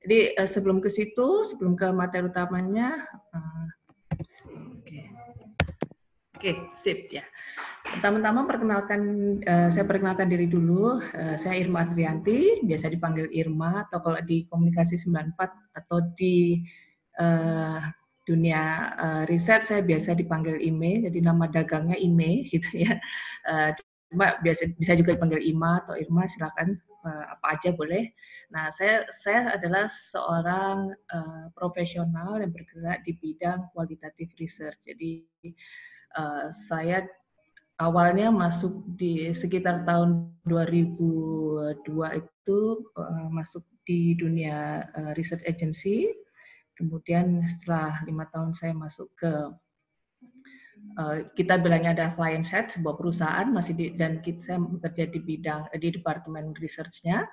Jadi sebelum ke situ, sebelum ke materi utamanya, oke, sip ya. Pertama-tama saya perkenalkan diri dulu. Saya Irma Adrianti, biasa dipanggil Irma, atau kalau di Komunikasi 94 atau di dunia riset saya biasa dipanggil Ime, jadi nama dagangnya Ime gitu ya. Cuma bisa juga dipanggil Ima atau Irma, silakan apa aja boleh. Nah, saya adalah seorang profesional yang bergerak di bidang qualitative research. Jadi saya awalnya masuk di sekitar tahun 2002 itu masuk di dunia research agency. Kemudian setelah 5 tahun saya masuk ke kita bilangnya ada client set, sebuah perusahaan dan saya bekerja di bidang di departemen research-nya.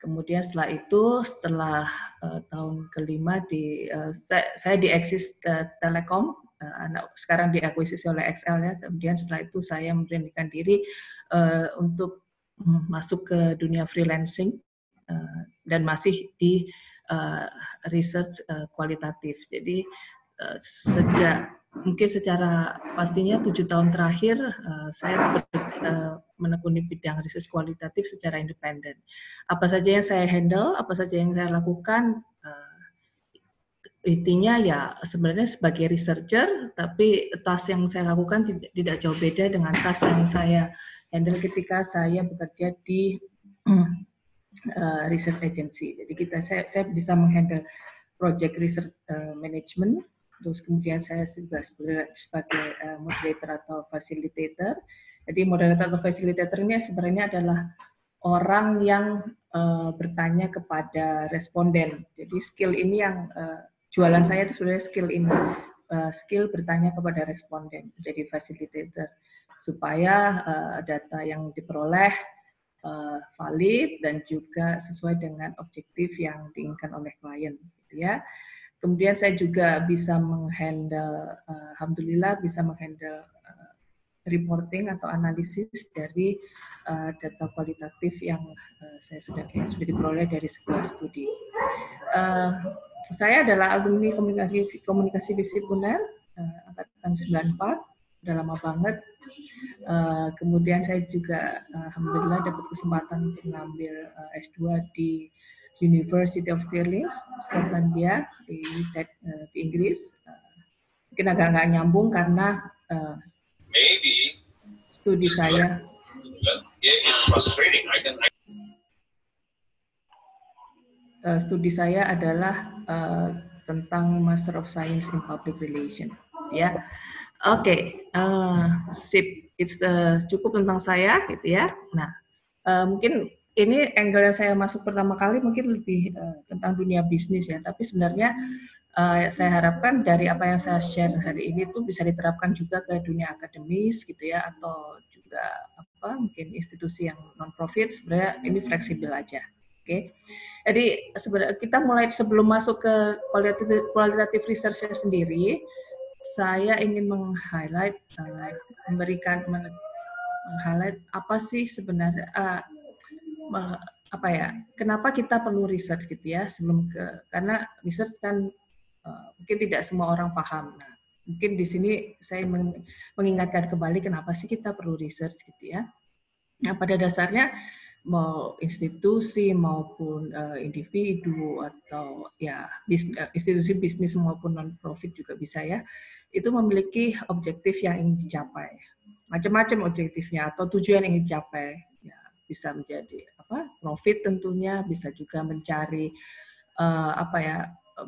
Kemudian setelah tahun kelima saya di Axis Telekom, sekarang diakuisisi oleh XL ya. Kemudian setelah itu saya memberanikan diri untuk masuk ke dunia freelancing dan masih di research kualitatif. Jadi mungkin secara pastinya 7 tahun terakhir saya menekuni bidang riset kualitatif secara independen. Apa saja yang saya handle, apa saja yang saya lakukan, intinya ya sebenarnya sebagai researcher, tapi task yang saya lakukan tidak jauh beda dengan task yang saya handle ketika saya bekerja di research agency. Jadi saya bisa menghandle project research management. Terus kemudian saya juga sebagai moderator atau facilitator. Jadi moderator atau facilitator ini sebenarnya adalah orang yang bertanya kepada responden. Jadi skill ini yang jualan saya itu sebenarnya skill ini, skill bertanya kepada responden. Jadi facilitator supaya data yang diperoleh valid dan juga sesuai dengan objektif yang diinginkan oleh klien, gitu ya. Kemudian saya juga bisa menghandle, alhamdulillah bisa menghandle reporting atau analisis dari data kualitatif yang saya sudah diperoleh dari sebuah studi. Saya adalah alumni komunikasi FISIP UNER angkatan 94, udah lama banget. Kemudian saya juga alhamdulillah dapat kesempatan untuk mengambil S2 di University of Stirling, Skotlandia di Inggris. Mungkin agak nggak nyambung karena studi saya studi saya adalah tentang Master of Science in Public Relations, ya. Oke, sip. Cukup tentang saya, gitu ya. Nah, mungkin ini angle yang saya masuk pertama kali mungkin lebih tentang dunia bisnis ya, tapi sebenarnya saya harapkan dari apa yang saya share hari ini itu bisa diterapkan juga ke dunia akademis gitu ya, atau juga mungkin institusi yang non-profit. Sebenarnya ini fleksibel aja. Oke. Jadi sebenarnya kita mulai sebelum masuk ke qualitative research sendiri, saya ingin meng-highlight apa sih sebenarnya kenapa kita perlu research gitu ya karena research kan mungkin tidak semua orang paham. Nah, mungkin di sini saya mengingatkan kembali kenapa sih kita perlu research gitu ya. Nah, pada dasarnya mau institusi maupun individu atau ya institusi bisnis maupun non-profit juga bisa ya, itu memiliki objektif yang ingin dicapai. Macam-macam objektifnya atau tujuan yang ingin dicapai. Ya, bisa menjadi profit tentunya, bisa juga mencari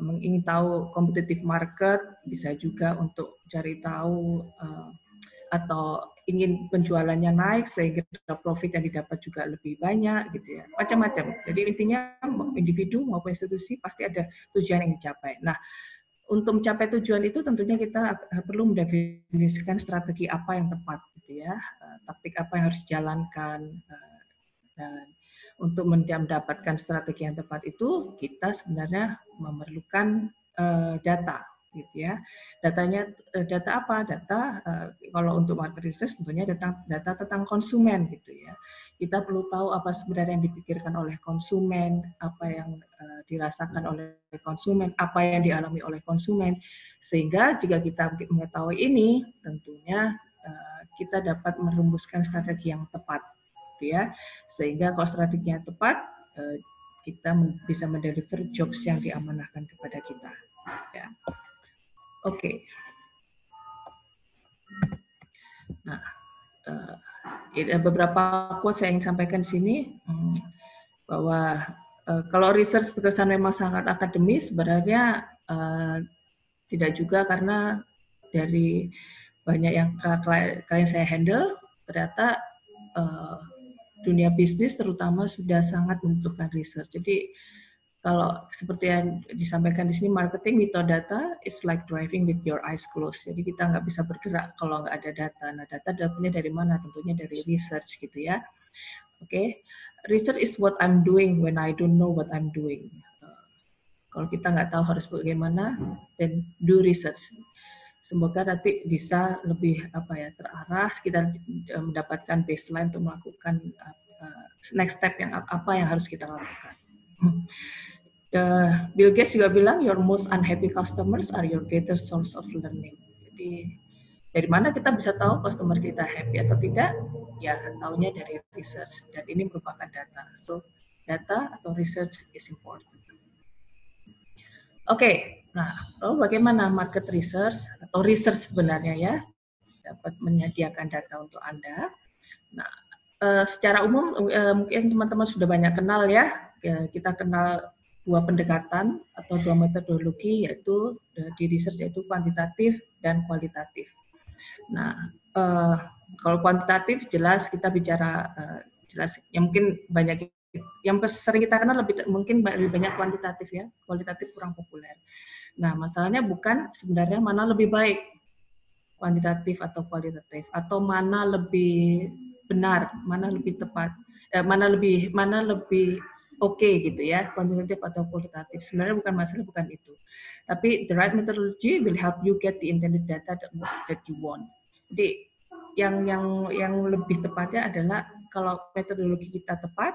ingin tahu kompetitif market, bisa juga untuk cari tahu atau ingin penjualannya naik sehingga profit yang didapat juga lebih banyak gitu ya, macam-macam. Jadi intinya individu maupun institusi pasti ada tujuan yang dicapai. Nah, untuk mencapai tujuan itu tentunya kita perlu mendefinisikan strategi apa yang tepat gitu ya, taktik apa yang harus dijalankan, dan untuk mendapatkan strategi yang tepat itu kita sebenarnya memerlukan data. gitu ya. Data apa? Data kalau untuk market research tentunya data tentang konsumen gitu ya. Kita perlu tahu apa sebenarnya yang dipikirkan oleh konsumen, apa yang dirasakan oleh konsumen, apa yang dialami oleh konsumen, sehingga jika kita mengetahui ini, tentunya kita dapat merumuskan strategi yang tepat, gitu ya. Sehingga kalau strateginya tepat, kita bisa mendeliver jobs yang diamanahkan kepada kita. Ya. Oke. Nah, beberapa quotes saya ingin sampaikan di sini bahwa kalau research terkesan memang sangat akademis, sebenarnya tidak juga, karena dari banyak yang klien saya handle, ternyata dunia bisnis terutama sudah sangat membutuhkan research. Jadi kalau seperti yang disampaikan di sini, marketing without data is like driving with your eyes closed. Jadi kita nggak bisa bergerak kalau nggak ada data. Nah, data datanya dari mana? Tentunya dari research gitu ya. Oke, research is what I'm doing when I don't know what I'm doing. Kalau kita nggak tahu harus bagaimana, then do research. Semoga nanti bisa lebih terarah, kita mendapatkan baseline untuk melakukan next step yang apa yang harus kita lakukan. Bill Gates juga bilang, your most unhappy customers are your greatest source of learning. Jadi dari mana kita bisa tahu customer kita happy atau tidak? Ya, tahunya dari research, dan ini merupakan data. So, data atau research is important. Oke, nah lalu bagaimana market research atau research sebenarnya ya dapat menyediakan data untuk Anda? Nah, secara umum mungkin teman-teman sudah banyak kenal ya, kita kenal dua pendekatan atau dua metodologi, yaitu di research, yaitu kuantitatif dan kualitatif. Nah, kalau kuantitatif jelas kita bicara jelas yang mungkin banyak yang sering kita kenal mungkin lebih banyak kuantitatif ya, kualitatif kurang populer. Nah, masalahnya bukan sebenarnya mana lebih baik, kuantitatif atau kualitatif, atau mana lebih benar, mana lebih tepat, mana lebih oke gitu ya, kuantitatif atau kualitatif. Sebenarnya bukan masalah, bukan itu. Tapi the right methodology will help you get the intended data that you want. Jadi yang lebih tepatnya adalah kalau metodologi kita tepat,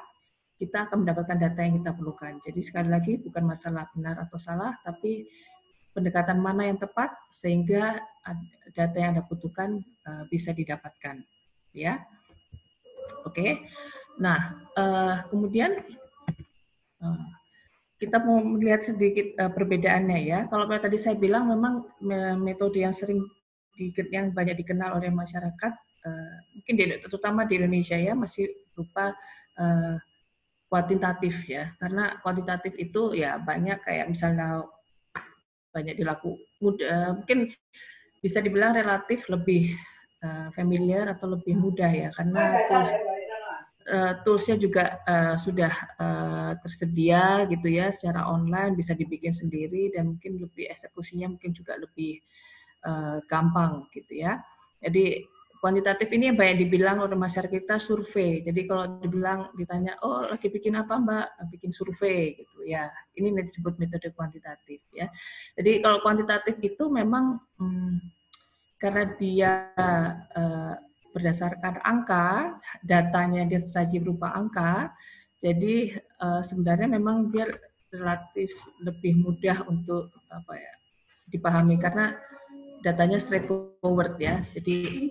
kita akan mendapatkan data yang kita perlukan. Jadi sekali lagi bukan masalah benar atau salah, tapi pendekatan mana yang tepat sehingga data yang Anda butuhkan bisa didapatkan. Ya, oke. Nah, kemudian kita mau melihat sedikit perbedaannya ya. Kalau tadi saya bilang memang metode yang yang banyak dikenal oleh masyarakat, mungkin terutama di Indonesia ya, masih berupa kuantitatif ya. Karena kuantitatif itu ya banyak kayak misalnya banyak mungkin bisa dibilang relatif lebih familiar atau lebih mudah ya, karena toolsnya juga sudah tersedia gitu ya secara online, bisa dibikin sendiri, dan mungkin lebih eksekusinya mungkin juga lebih gampang gitu ya. Jadi kuantitatif ini yang banyak dibilang oleh masyarakat kita survei. Jadi kalau ditanya, oh lagi bikin apa Mbak? Bikin survei gitu ya. Ini disebut metode kuantitatif ya. Jadi kalau kuantitatif itu memang karena dia berdasarkan angka, datanya dia saja berupa angka, jadi sebenarnya memang dia relatif lebih mudah untuk dipahami karena datanya straightforward ya, jadi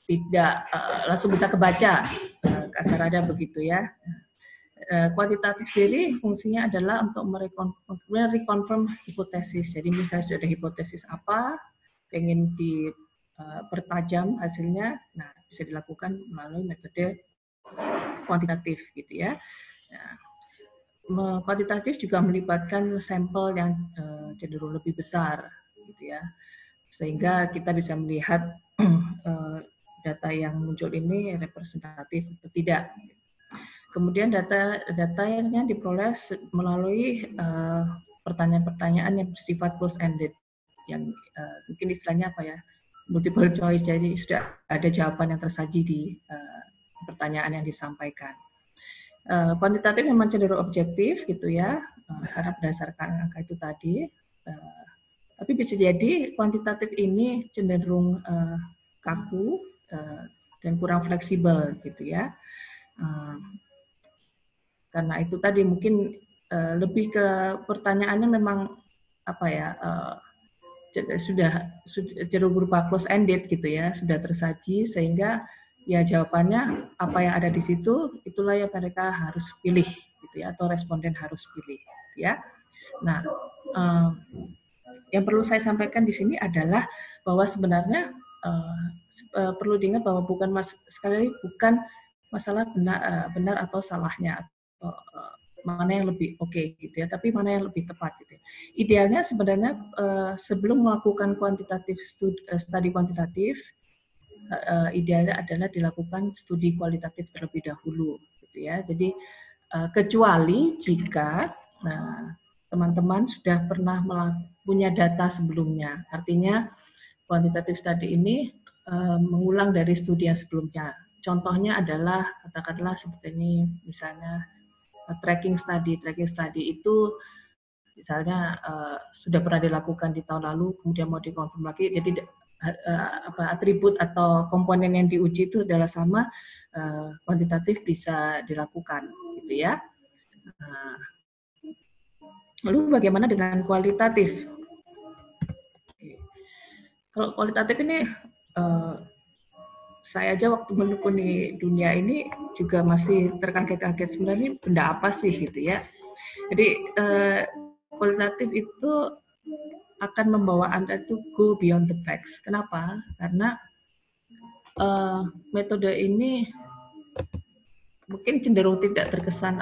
tidak langsung bisa kebaca, kasarannya begitu ya. Kuantitatif sendiri fungsinya adalah untuk mereconfirm hipotesis. Jadi misalnya sudah ada hipotesis apa, pengen dipertajam hasilnya, nah bisa dilakukan melalui metode kuantitatif gitu ya. Nah, kuantitatif juga melibatkan sampel yang cenderung lebih besar gitu ya, sehingga kita bisa melihat data yang muncul ini representatif atau tidak. Kemudian datanya diperoleh melalui pertanyaan-pertanyaan yang bersifat close-ended, yang mungkin istilahnya apa ya, multiple choice, jadi sudah ada jawaban yang tersaji di pertanyaan yang disampaikan. Kuantitatif memang cenderung objektif gitu ya, karena berdasarkan angka itu tadi. Tapi bisa jadi kuantitatif ini cenderung kaku dan kurang fleksibel gitu ya. Karena itu tadi mungkin lebih ke pertanyaannya memang apa ya, sudah cenderung berupa close ended gitu ya, sudah tersaji sehingga ya jawabannya apa yang ada di situ itulah yang mereka harus pilih gitu ya, atau responden harus pilih gitu ya. Nah, yang perlu saya sampaikan di sini adalah bahwa sebenarnya perlu diingat bahwa sekali lagi bukan masalah benar atau salahnya atau mana yang lebih oke gitu ya, tapi mana yang lebih tepat gitu. Idealnya sebenarnya sebelum melakukan studi kuantitatif, idealnya adalah dilakukan studi kualitatif terlebih dahulu gitu ya. Jadi kecuali jika teman-teman sudah pernah punya data sebelumnya, artinya kuantitatif study ini mengulang dari studi yang sebelumnya. Contohnya adalah katakanlah seperti ini, misalnya tracking study itu misalnya sudah pernah dilakukan di tahun lalu, kemudian mau dikonfirm lagi, jadi atribut atau komponen yang diuji itu adalah sama, kuantitatif bisa dilakukan, gitu ya. Lalu bagaimana dengan kualitatif? Kalau kualitatif ini saya aja waktu menekuni dunia ini juga masih terkaget-kaget, sebenarnya benda apa sih gitu ya. Jadi kualitatif itu akan membawa Anda itu go beyond the facts. Kenapa? Karena metode ini mungkin cenderung tidak terkesan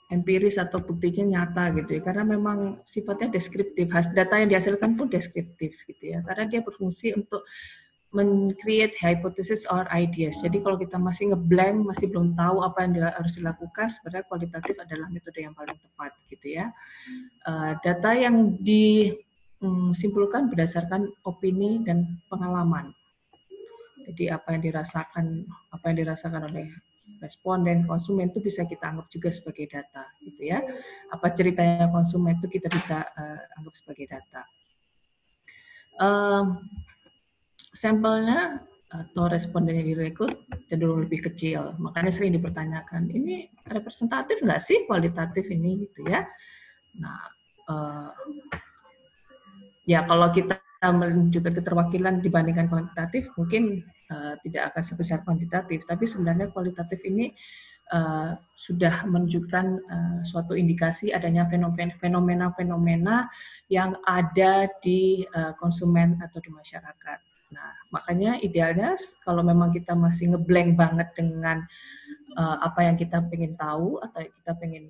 empiris atau buktinya nyata gitu ya, karena memang sifatnya deskriptif. Data yang dihasilkan pun deskriptif gitu ya, karena dia berfungsi untuk men-create hypothesis or ideas. Jadi kalau kita masih ngeblank, masih belum tahu apa yang harus dilakukan, sebenarnya kualitatif adalah metode yang paling tepat gitu ya. Data yang disimpulkan berdasarkan opini dan pengalaman. Jadi apa yang dirasakan oleh responden, konsumen itu bisa kita anggap juga sebagai data, gitu ya. Apa ceritanya konsumen itu kita bisa anggap sebagai data. Sampelnya atau responden yang direkrut cenderung lebih kecil, makanya sering dipertanyakan, ini representatif nggak sih kualitatif ini, gitu ya. Nah, ya kalau kita menunjukkan keterwakilan dibandingkan kuantitatif, mungkin tidak akan sebesar kuantitatif, tapi sebenarnya kualitatif ini sudah menunjukkan suatu indikasi adanya fenomena-fenomena yang ada di konsumen atau di masyarakat. Nah, makanya idealnya kalau memang kita masih ngeblank banget dengan apa yang kita pengen tahu atau kita pengen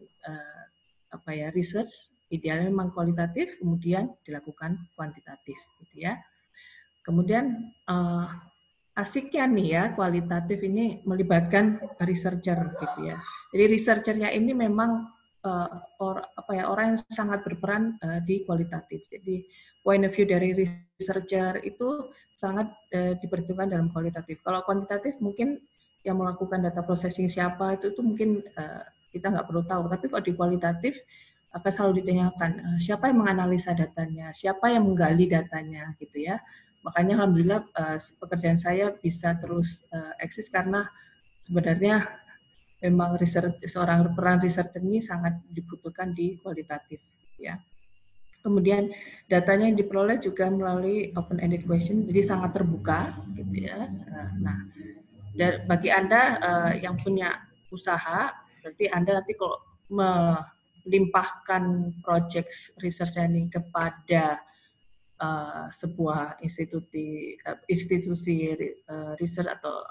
research, idealnya memang kualitatif, kemudian dilakukan kuantitatif, gitu ya. Kemudian asiknya nih ya, kualitatif ini melibatkan researcher, gitu ya. Jadi researchernya ini memang orang yang sangat berperan di kualitatif. Jadi point of view dari researcher itu sangat diperhitungkan dalam kualitatif. Kalau kuantitatif mungkin yang melakukan data processing siapa itu mungkin kita nggak perlu tahu. Tapi kalau di kualitatif akan selalu ditanyakan siapa yang menganalisa datanya, siapa yang menggali datanya, gitu ya. Makanya alhamdulillah pekerjaan saya bisa terus eksis karena sebenarnya memang seorang peran researcher ini sangat dibutuhkan di kualitatif, ya. Kemudian datanya yang diperoleh juga melalui open-ended question, jadi sangat terbuka, gitu ya. Nah, bagi Anda yang punya usaha, berarti Anda nanti kalau melimpahkan project research ini kepada sebuah institusi research atau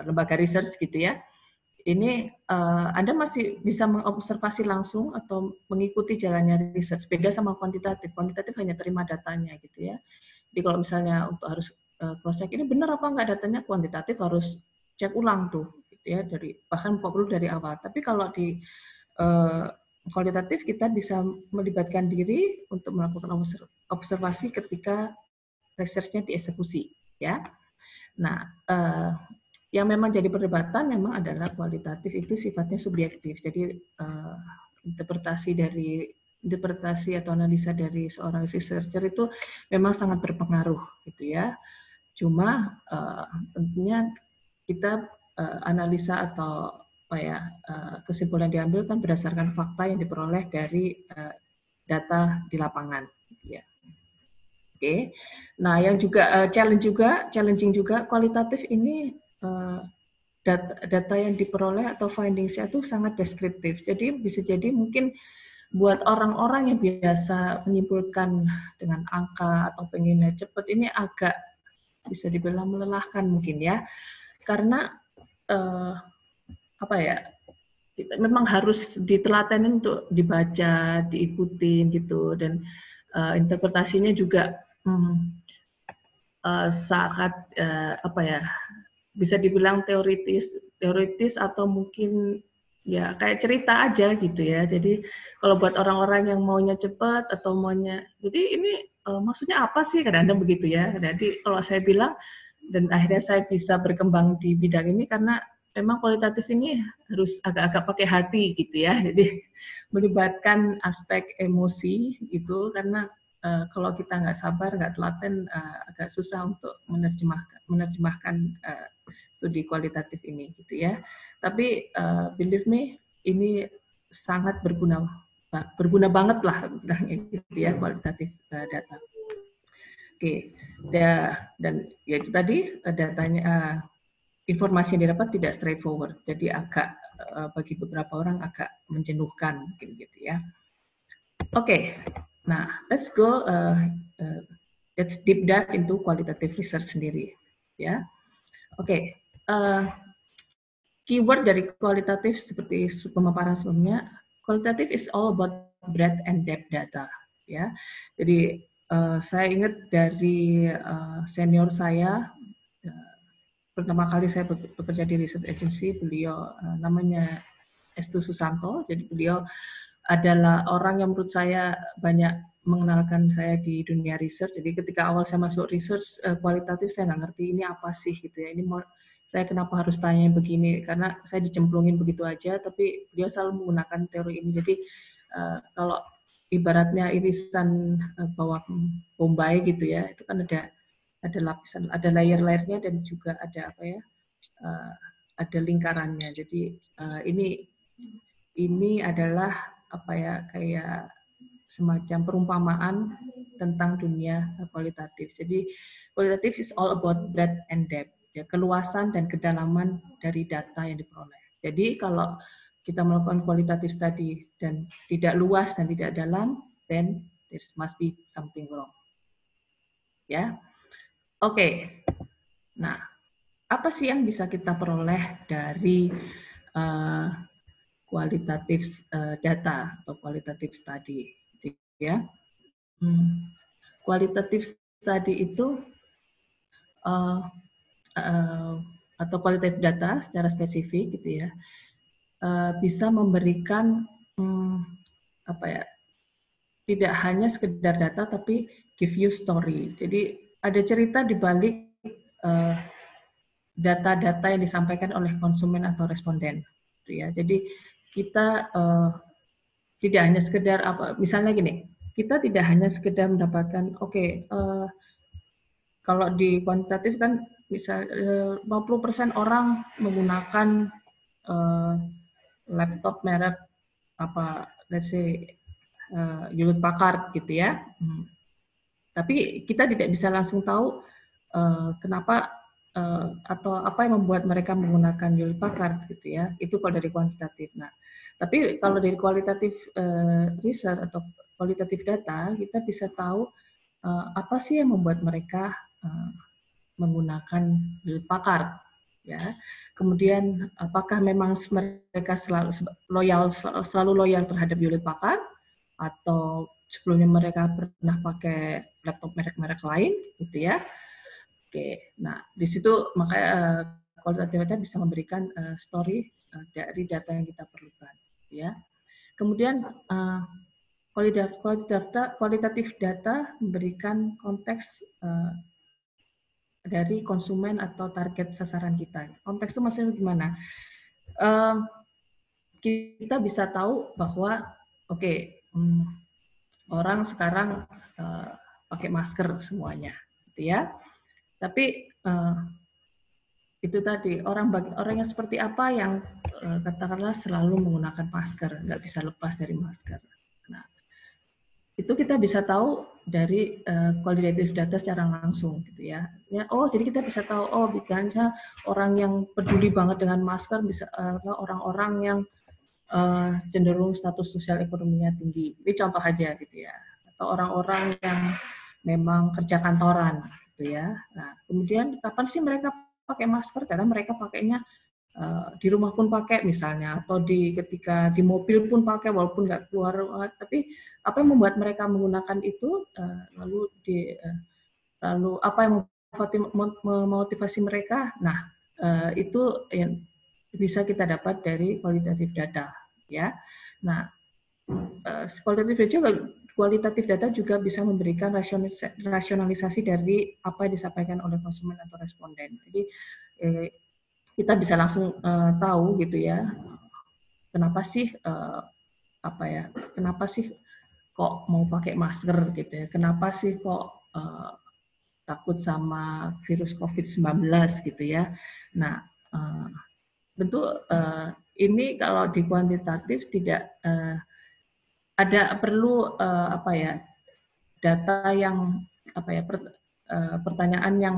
lembaga research gitu ya, ini Anda masih bisa mengobservasi langsung atau mengikuti jalannya research. Beda sama kuantitatif. Kuantitatif hanya terima datanya gitu ya. Jadi kalau misalnya untuk harus cross check ini benar apa enggak datanya, kuantitatif harus cek ulang tuh gitu ya, bahkan perlu dari awal. Tapi kalau di kualitatif kita bisa melibatkan diri untuk melakukan observasi ketika research-nya dieksekusi ya. Nah, yang memang jadi perdebatan memang adalah kualitatif itu sifatnya subjektif. Jadi interpretasi dari interpretasi atau analisa dari seorang researcher itu memang sangat berpengaruh gitu ya. Cuma tentunya kita analisa atau kesimpulan diambil kan berdasarkan fakta yang diperoleh dari data di lapangan. Ya. Oke. Nah, yang juga challenging juga kualitatif ini data yang diperoleh atau findingsnya itu sangat deskriptif. Jadi bisa jadi mungkin buat orang-orang yang biasa menyimpulkan dengan angka atau pengennya cepat ini agak bisa dibilang melelahkan mungkin ya, karena memang harus ditelatenin untuk dibaca, diikutin gitu, dan interpretasinya juga sangat bisa dibilang teoritis atau mungkin ya kayak cerita aja gitu ya. Jadi kalau buat orang-orang yang maunya cepat atau maunya, jadi ini maksudnya apa sih kadang-kadang begitu ya. Jadi kalau saya bilang, dan akhirnya saya bisa berkembang di bidang ini karena memang kualitatif ini harus agak-agak pakai hati gitu ya. Jadi melibatkan aspek emosi itu karena kalau kita nggak sabar, nggak telaten, agak susah untuk menerjemahkan studi kualitatif ini gitu ya. Tapi believe me, ini sangat berguna banget lah gitu ya kualitatif data. Oke, dan ya itu tadi datanya informasi yang didapat tidak straightforward, jadi agak bagi beberapa orang agak menjenuhkan mungkin gitu ya. Oke, nah let's deep dive into qualitative research sendiri ya. Oke, keyword dari kualitatif seperti pemaparan sebelumnya, kualitatif is all about breadth and depth data ya. Jadi saya ingat dari senior saya, pertama kali saya bekerja di research agency, beliau namanya Estu Susanto, jadi beliau adalah orang yang menurut saya banyak mengenalkan saya di dunia research. Jadi ketika awal saya masuk research kualitatif, saya nggak ngerti ini apa sih gitu ya. Ini saya kenapa harus tanya begini, karena saya dicemplungin begitu aja, tapi beliau selalu menggunakan teori ini. Jadi kalau ibaratnya irisan bawang bombay gitu ya, itu kan ada lapisan, ada layer-layernya dan juga ada ada lingkarannya. Jadi ini adalah kayak semacam perumpamaan tentang dunia kualitatif. Jadi kualitatif is all about breadth and depth, ya, keluasan dan kedalaman dari data yang diperoleh. Jadi kalau kita melakukan qualitative study dan tidak luas dan tidak dalam, then there must be something wrong. Ya, oke. Nah, apa sih yang bisa kita peroleh dari kualitatif data atau kualitatif study? Ya, kualitatif study itu atau kualitatif data secara spesifik gitu ya, bisa memberikan tidak hanya sekedar data tapi give you story. Jadi ada cerita di balik data-data yang disampaikan oleh konsumen atau responden gitu ya. Jadi kita tidak hanya sekedar misalnya gini, kita tidak hanya sekedar mendapatkan kalau di kuantitatif kan bisa 50% orang menggunakan laptop merek let's say Hewlett Packard gitu ya. Tapi kita tidak bisa langsung tahu kenapa atau apa yang membuat mereka menggunakan Hewlett Packard gitu ya. Itu kalau dari kuantitatif. Nah, tapi kalau dari kualitatif research atau kualitatif data, kita bisa tahu apa sih yang membuat mereka menggunakan Hewlett Packard, ya. Kemudian apakah memang mereka selalu loyal terhadap Hewlett Packard, atau sebelumnya mereka pernah pakai laptop merek-merek lain, gitu ya. Oke, nah di situ makanya kualitatif data bisa memberikan story dari data yang kita perlukan, ya. Kemudian kualitatif data memberikan konteks dari konsumen atau target sasaran kita. Konteks itu maksudnya gimana? Kita bisa tahu bahwa orang sekarang pakai masker semuanya, gitu ya. Tapi itu tadi orang yang seperti apa yang katakanlah selalu menggunakan masker, nggak bisa lepas dari masker. Nah, itu kita bisa tahu dari qualitative data secara langsung, gitu ya. Oh, jadi kita bisa tahu, oh, misalnya orang yang peduli banget dengan masker bisa orang-orang yang cenderung status sosial ekonominya tinggi. Ini contoh aja, gitu ya. Atau orang-orang yang memang kerja kantoran, gitu ya. Nah, kemudian kapan sih mereka pakai masker? Karena mereka pakainya di rumah pun pakai misalnya, atau ketika di mobil pun pakai walaupun nggak keluar. Tapi apa yang membuat mereka menggunakan itu? Lalu apa yang memotivasi mereka? Nah, itu yang bisa kita dapat dari kualitatif data, ya. Nah, kualitatif data juga bisa memberikan rasionalisasi dari apa yang disampaikan oleh konsumen atau responden. Jadi kita bisa langsung tahu, gitu ya, kenapa sih kenapa sih kok mau pakai masker, gitu ya, kenapa sih kok takut sama virus COVID-19, gitu ya. Nah, tentu ini kalau di kuantitatif tidak ada perlu data yang pertanyaan yang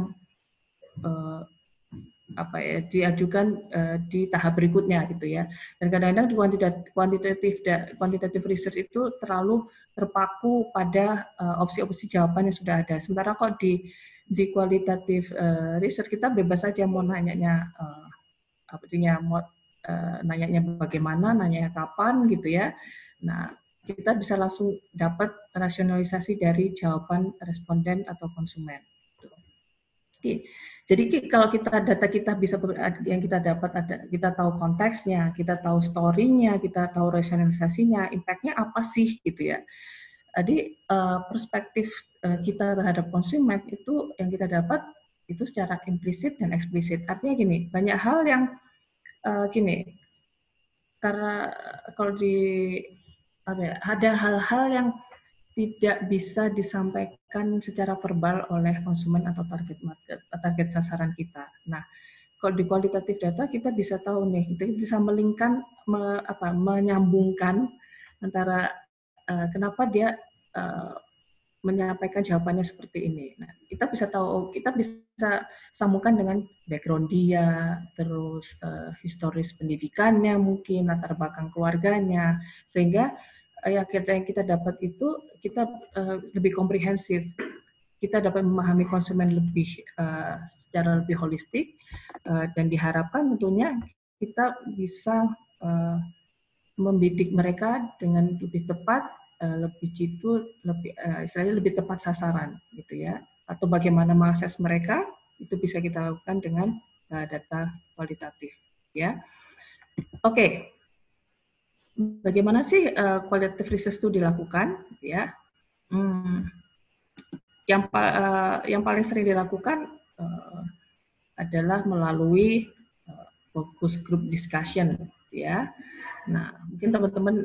diajukan di tahap berikutnya, gitu ya. Dan kadang-kadang di quantitative research itu terlalu terpaku pada opsi-opsi jawaban yang sudah ada. Sementara kok di qualitative research kita bebas saja mau nanyanya nanyanya bagaimana, nanyanya kapan, gitu ya. Nah, kita bisa langsung dapat rasionalisasi dari jawaban responden atau konsumen. Jadi kalau data kita bisa yang kita dapat kita tahu konteksnya, kita tahu story-nya, kita tahu rasionalisasinya, impact-nya apa sih, gitu ya. Jadi perspektif kita terhadap konsumen itu yang kita dapat itu secara implisit dan eksplisit. Artinya gini, banyak hal yang karena kalau ada hal-hal yang tidak bisa disampaikan secara verbal oleh konsumen atau target sasaran kita. Nah, kalau di kualitatif data kita bisa tahu nih, kita bisa menyambungkan antara kenapa dia menyampaikan jawabannya seperti ini. Nah, kita bisa tahu, kita bisa sambungkan dengan background dia, terus historis pendidikannya mungkin, latar belakang keluarganya, sehingga yang kita dapat itu kita lebih komprehensif. Kita dapat memahami konsumen secara lebih holistik, dan diharapkan tentunya kita bisa membidik mereka dengan lebih tepat, lebih jitu, istilahnya lebih tepat sasaran, gitu ya. Atau bagaimana mengakses mereka itu bisa kita lakukan dengan data kualitatif, ya. Oke. Bagaimana sih qualitative research itu dilakukan, ya? Yang paling sering dilakukan adalah melalui focus group discussion, ya. Nah, mungkin teman-teman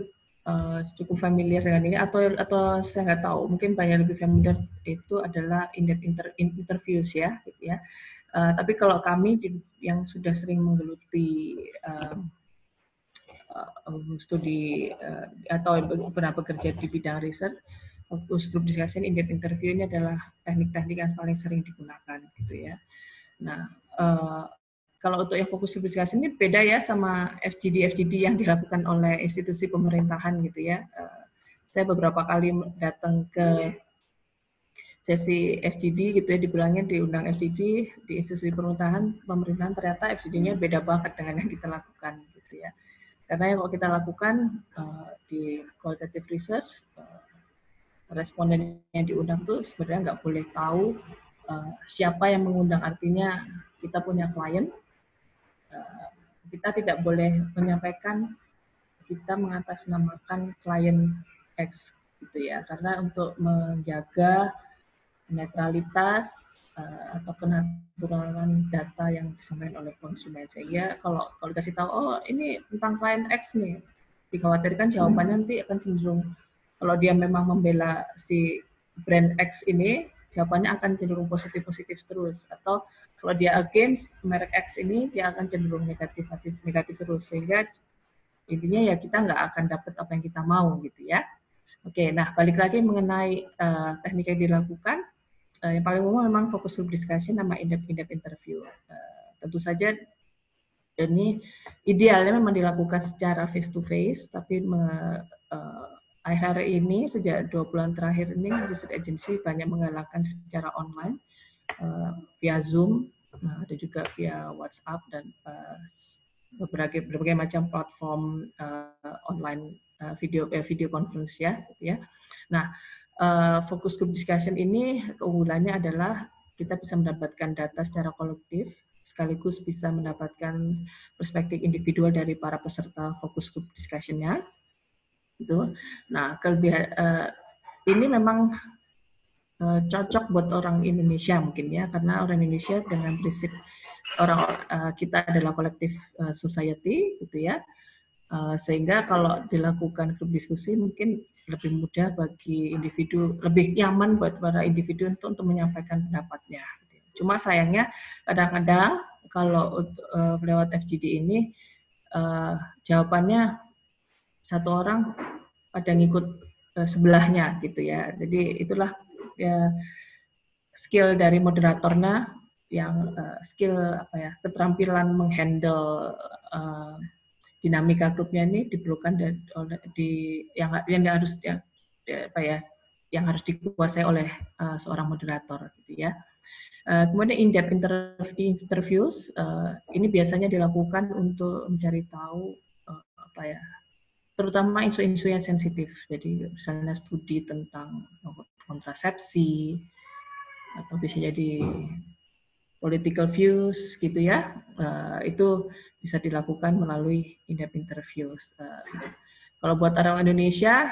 cukup familiar dengan ini, atau saya nggak tahu, mungkin banyak lebih familiar itu adalah in-depth interviews, ya, gitu ya. Tapi kalau kami yang sudah sering menggeluti studi atau pernah bekerja di bidang riset, focus group discussion, in-depth interview ini adalah teknik-teknik yang paling sering digunakan, gitu ya. Nah, kalau untuk yang fokus group discussion ini beda ya sama FGD yang dilakukan oleh institusi pemerintahan, gitu ya. Saya beberapa kali datang ke sesi FGD, gitu ya, dibilangnya diundang FGD di institusi pemerintahan, ternyata FGD-nya beda banget dengan yang kita lakukan, gitu ya. Karena yang kita lakukan di qualitative research, responden yang diundang tuh sebenarnya nggak boleh tahu siapa yang mengundang. Artinya kita punya klien, kita tidak boleh menyampaikan kita mengatasnamakan klien X, gitu ya, karena untuk menjaga netralitas atau kenaturalan data yang disampaikan oleh konsumen. Sehingga kalau dikasih tahu, oh ini tentang klien X nih, dikhawatirkan jawabannya nanti akan cenderung Kalau dia memang membela si brand X ini, jawabannya akan cenderung positif-positif terus. Atau kalau dia against merek X ini, dia akan cenderung negatif terus. Sehingga intinya ya kita nggak akan dapat apa yang kita mau gitu ya. Oke, nah balik lagi mengenai teknik yang dilakukan, yang paling umum memang fokus group discussion sama in-depth interview. Tentu saja ini idealnya memang dilakukan secara face to face, tapi akhir-akhir ini sejak 2 bulan terakhir ini research agency banyak menggalakkan secara online via Zoom, ada juga via WhatsApp dan berbagai macam platform online video conference ya, gitu ya. Nah, fokus group discussion ini keunggulannya adalah kita bisa mendapatkan data secara kolektif, sekaligus bisa mendapatkan perspektif individual dari para peserta fokus group discussion-nya. Gitu. Nah, kelebihan ini memang cocok buat orang Indonesia mungkin ya, karena orang Indonesia dengan prinsip kita adalah kolektif society gitu ya, sehingga kalau dilakukan grup diskusi mungkin lebih mudah bagi individu, lebih nyaman buat para individu untuk menyampaikan pendapatnya. Cuma sayangnya kadang-kadang kalau lewat FGD ini jawabannya satu orang pada ngikut sebelahnya gitu ya. Jadi itulah ya, skill dari moderatornya yang skill keterampilan menghandle dinamika grupnya ini diperlukan yang harus dikuasai oleh seorang moderator gitu ya. Kemudian in-depth interviews ini biasanya dilakukan untuk mencari tahu terutama isu-isu yang sensitif. Jadi misalnya studi tentang kontrasepsi atau bisa jadi political views gitu ya, itu bisa dilakukan melalui in-depth interviews. Kalau buat orang Indonesia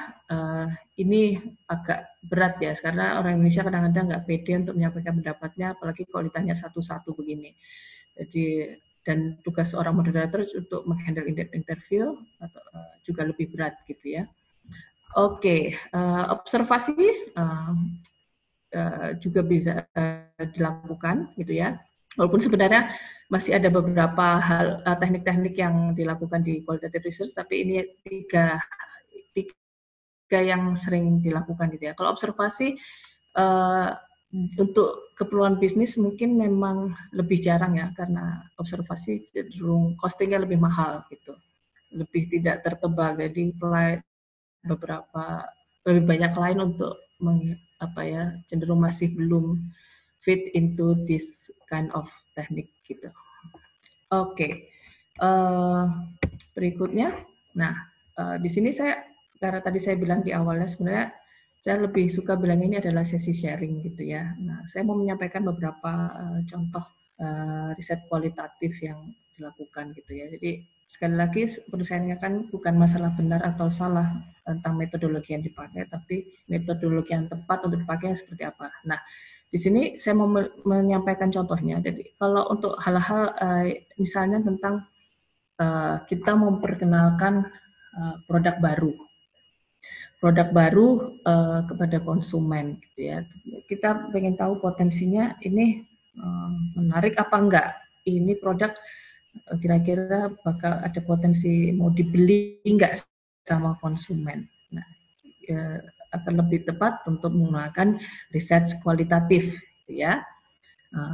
ini agak berat ya, karena orang Indonesia kadang-kadang nggak pede untuk menyampaikan pendapatnya, apalagi kalau ditanya satu-satu begini. Jadi dan tugas seorang moderator untuk menghandle in-depth interview juga lebih berat gitu ya. Oke, observasi juga bisa dilakukan gitu ya. Walaupun sebenarnya masih ada beberapa hal teknik-teknik yang dilakukan di qualitative research, tapi ini tiga yang sering dilakukan gitu ya. Kalau observasi untuk keperluan bisnis mungkin memang lebih jarang ya, karena observasi cenderung costingnya lebih mahal gitu, lebih tidak tertebak. Jadi beberapa lebih banyak klien untuk cenderung masih belum fit into this kind of teknik gitu. Oke, berikutnya. Nah, di sini karena tadi saya bilang di awalnya sebenarnya saya lebih suka bilang ini adalah sesi sharing gitu ya. Nah, saya mau menyampaikan beberapa contoh riset kualitatif yang dilakukan gitu ya. Jadi sekali lagi perlu saya ingatkan bukan masalah benar atau salah tentang metodologi yang dipakai, tapi metodologi yang tepat untuk dipakai seperti apa. Nah, di sini saya mau menyampaikan contohnya. Jadi kalau untuk hal-hal misalnya tentang kita memperkenalkan produk baru kepada konsumen, gitu ya. Kita pengen tahu potensinya ini menarik apa enggak. Ini produk kira-kira bakal ada potensi mau dibeli enggak sama konsumen. Nah, akan lebih tepat untuk menggunakan riset kualitatif, gitu ya.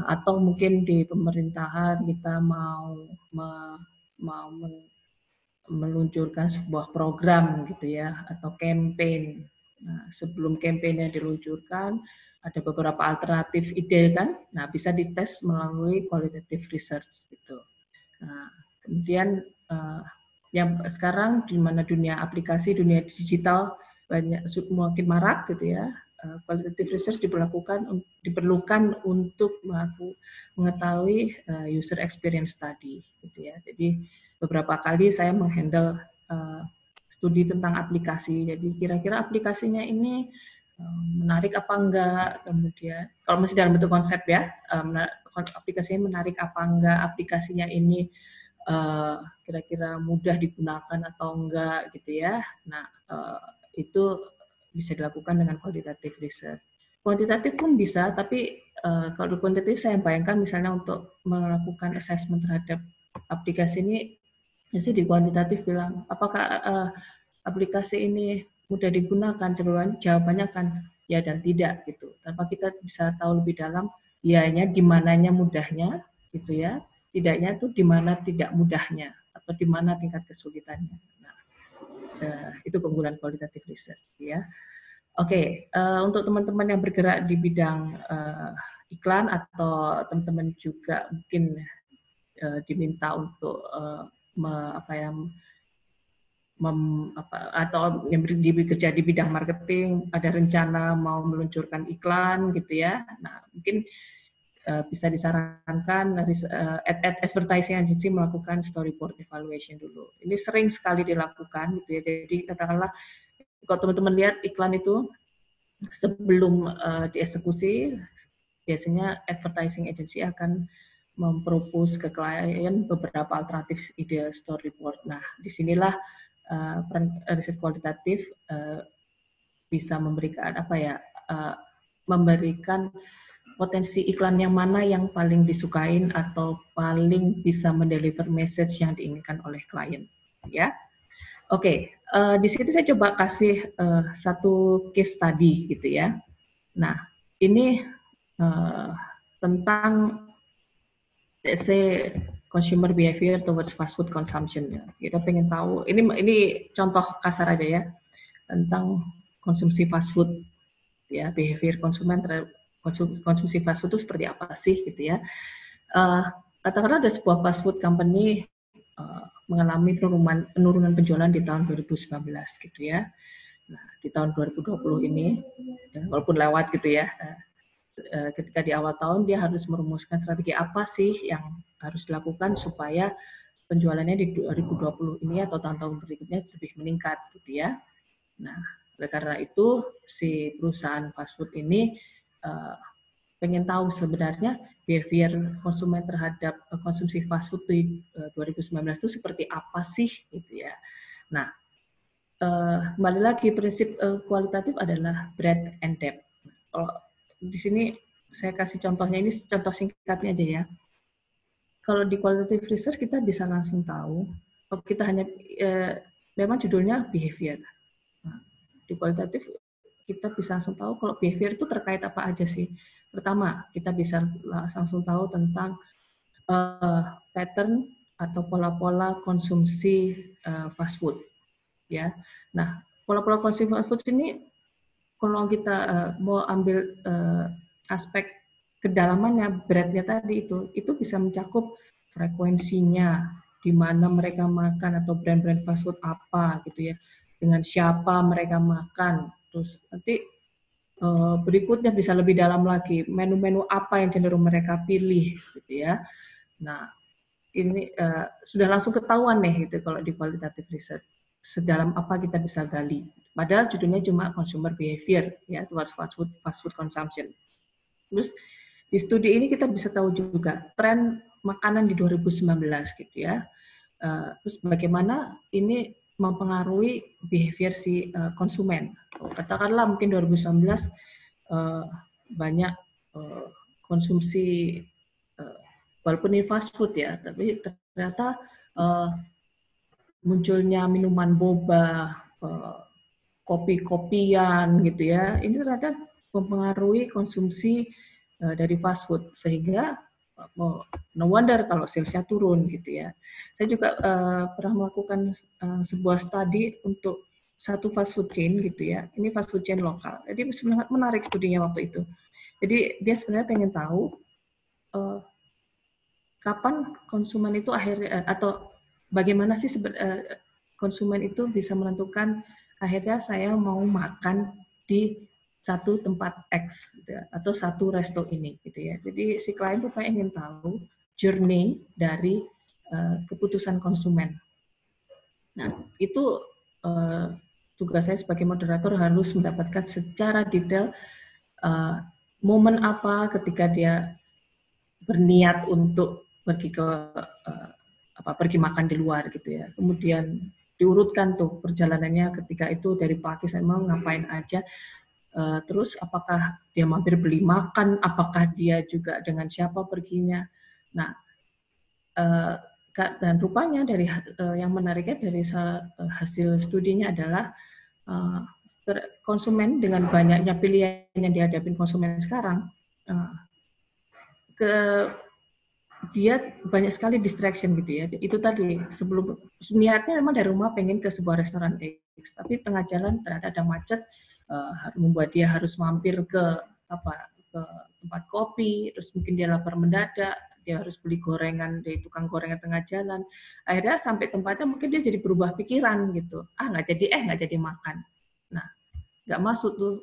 Atau mungkin di pemerintahan kita mau meluncurkan sebuah program gitu ya, atau campaign. Nah, sebelum campaign-nya diluncurkan, ada beberapa alternatif ide kan, nah bisa dites melalui qualitative research gitu. Nah, kemudian yang sekarang di mana dunia aplikasi, dunia digital makin marak gitu ya, qualitative research diperlukan untuk mengetahui user experience study gitu ya. Jadi beberapa kali saya menghandle studi tentang aplikasi. Jadi kira-kira aplikasinya ini menarik apa enggak, kemudian kalau masih dalam bentuk konsep ya, aplikasinya menarik apa enggak, aplikasinya ini kira-kira mudah digunakan atau enggak gitu ya. Nah, itu bisa dilakukan dengan qualitative research. Kuantitatif pun bisa, tapi kalau kuantitatif saya bayangkan misalnya untuk melakukan assessment terhadap aplikasi ini, ya sih di kuantitatif bilang apakah aplikasi ini mudah digunakan, jawabannya kan ya dan tidak gitu. Tanpa kita bisa tahu lebih dalam, ianya di mananya mudahnya gitu ya, tidaknya tuh di mana tidak mudahnya atau di mana tingkat kesulitannya. Nah, itu keunggulan kualitatif research ya. Oke, untuk teman-teman yang bergerak di bidang iklan atau teman-teman juga mungkin diminta untuk atau yang bekerja di bidang marketing, ada rencana mau meluncurkan iklan gitu ya. Nah, mungkin bisa disarankan advertising agency melakukan storyboard evaluation dulu. Ini sering sekali dilakukan gitu ya. Jadi katakanlah kalau teman-teman lihat iklan itu sebelum dieksekusi, biasanya advertising agency akan mempropose ke klien beberapa alternatif ide storyboard. Nah, disinilah riset kualitatif bisa memberikan memberikan potensi iklan yang mana yang paling disukain atau paling bisa mendeliver message yang diinginkan oleh klien, ya. Oke, di situ saya coba kasih satu case study gitu ya. Nah, ini tentang let's say consumer behavior towards fast food consumption. Kita pengen tahu, ini contoh kasar aja ya, tentang konsumsi fast food, ya, behavior konsumen terhadap konsumsi fast food itu seperti apa sih gitu ya. Katakanlah ada sebuah fast food company mengalami penurunan penjualan di tahun 2019 gitu ya. Nah, di tahun 2020 ini, walaupun lewat gitu ya, ketika di awal tahun dia harus merumuskan strategi apa sih yang harus dilakukan supaya penjualannya di 2020 ini atau tahun-tahun berikutnya lebih meningkat gitu ya. Nah, oleh karena itu si perusahaan fast food ini pengen tahu sebenarnya behavior konsumen terhadap konsumsi fast food di 2019 itu seperti apa sih gitu ya. Nah, kembali lagi prinsip kualitatif adalah breadth and depth. Kalau di sini saya kasih contohnya, ini contoh singkatnya aja ya. Kalau di qualitative research kita bisa langsung tahu, kalau kita hanya memang judulnya behavior. Nah, di kualitatif kita bisa langsung tahu kalau behavior itu terkait apa aja sih. Pertama, kita bisa langsung tahu tentang pattern atau pola-pola konsumsi fast food, ya. Nah, pola-pola konsumsi fast food ini kalau kita mau ambil aspek kedalamannya, breadth-nya tadi itu bisa mencakup frekuensinya, di mana mereka makan atau brand-brand fast food apa gitu ya, dengan siapa mereka makan, terus nanti berikutnya bisa lebih dalam lagi, menu-menu apa yang cenderung mereka pilih gitu ya. Nah, ini sudah langsung ketahuan nih gitu kalau di qualitative research, sedalam apa kita bisa gali. Padahal judulnya cuma consumer behavior ya, towards fast food consumption. Terus di studi ini kita bisa tahu juga tren makanan di 2019 gitu ya. Terus bagaimana ini mempengaruhi behavior si konsumen. Katakanlah mungkin 2019 banyak konsumsi walaupun ini fast food ya, tapi ternyata munculnya minuman boba, kopi-kopian gitu ya, ini ternyata mempengaruhi konsumsi dari fast food, sehingga no wonder kalau salesnya turun gitu ya. Saya juga pernah melakukan sebuah studi untuk satu fast food chain gitu ya. Ini fast food chain lokal. Jadi sangat menarik studinya waktu itu. Jadi dia sebenarnya pengen tahu kapan konsumen itu akhirnya atau bagaimana sih konsumen itu bisa menentukan akhirnya saya mau makan di satu tempat X gitu ya, atau satu resto ini gitu ya. Jadi si klien tuh kayak ingin tahu journey dari keputusan konsumen. Nah, itu tugas saya sebagai moderator harus mendapatkan secara detail momen apa ketika dia berniat untuk pergi ke pergi makan di luar gitu ya. Kemudian diurutkan tuh perjalanannya ketika itu dari pagi saya mau ngapain aja. Terus apakah dia mampir beli makan, apakah dia juga dengan siapa perginya. Nah, dan rupanya dari yang menariknya dari hasil studinya adalah konsumen dengan banyaknya pilihan yang dihadapi konsumen sekarang, dia banyak sekali distraction gitu ya. Itu tadi sebelum niatnya memang dari rumah pengen ke sebuah restoran X, tapi tengah jalan ternyata ada macet, membuat dia harus mampir ke tempat kopi, terus mungkin dia lapar mendadak, dia harus beli gorengan di tukang gorengan tengah jalan. Akhirnya sampai tempatnya mungkin dia jadi berubah pikiran gitu. Nggak jadi makan. Nah, nggak masuk tuh.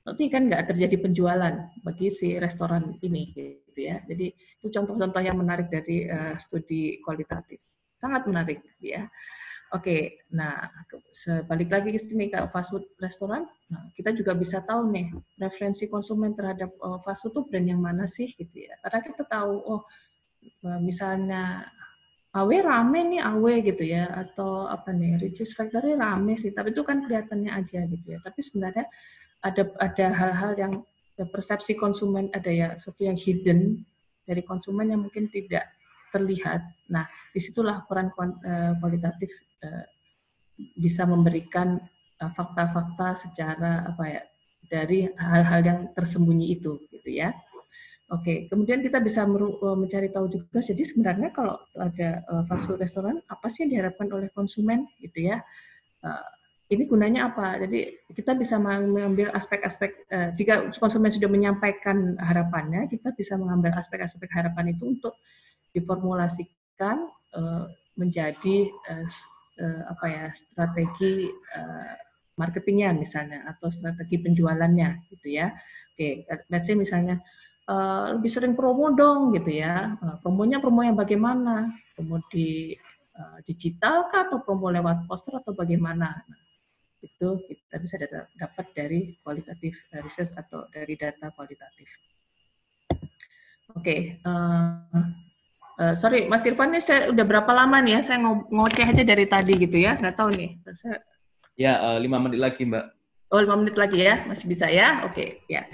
Nanti kan nggak terjadi penjualan bagi si restoran ini gitu ya. Jadi itu contoh-contoh yang menarik dari studi kualitatif. Sangat menarik ya. Oke, nah balik lagi ke sini ke fast food restoran. Nah, kita juga bisa tahu nih referensi konsumen terhadap fast food itu brand yang mana sih gitu ya. Karena kita tahu misalnya AW rame nih AW gitu ya, atau apa nih Richeese Factory rame sih, tapi itu kan kelihatannya aja gitu ya. Tapi sebenarnya ada hal-hal yang persepsi konsumen, ada ya sesuatu yang hidden dari konsumen yang mungkin tidak terlihat. Nah, disitulah peran kualitatif bisa memberikan fakta-fakta secara dari hal-hal yang tersembunyi itu, gitu ya. Oke, kemudian kita bisa mencari tahu juga. Jadi sebenarnya kalau ada fast food restoran, apa sih yang diharapkan oleh konsumen, gitu ya? Ini gunanya apa? Jadi kita bisa mengambil aspek-aspek, jika konsumen sudah menyampaikan harapannya, kita bisa mengambil aspek-aspek harapan itu untuk diformulasikan menjadi strategi marketingnya misalnya, atau strategi penjualannya gitu ya. Oke, let's say misalnya lebih sering promo dong gitu ya. Promonya promo yang bagaimana? Promo di digital kah, atau promo lewat poster, atau bagaimana? Nah, itu kita bisa dapat dari kualitatif riset atau dari data kualitatif. Oke, sorry Mas Irfan, ini saya udah berapa lama nih ya? Saya ngoceh aja dari tadi gitu ya, nggak tahu nih. Ya, 5 menit lagi Mbak. Oh, 5 menit lagi ya, masih bisa ya? Oke, ya.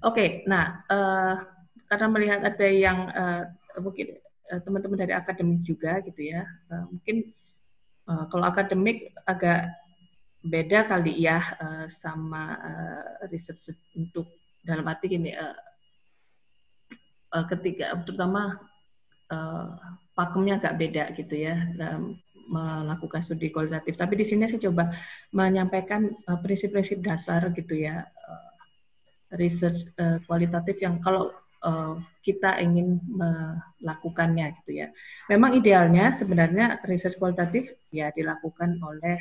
Oke, nah karena melihat ada yang mungkin teman-teman dari akademik juga gitu ya, mungkin kalau akademik agak beda kali ya sama riset untuk dalam arti gini, ketika terutama pakemnya agak beda gitu ya dalam melakukan studi kualitatif. Tapi di sini saya coba menyampaikan prinsip-prinsip dasar gitu ya, research kualitatif yang kalau kita ingin melakukannya gitu ya. Memang idealnya sebenarnya research kualitatif ya dilakukan oleh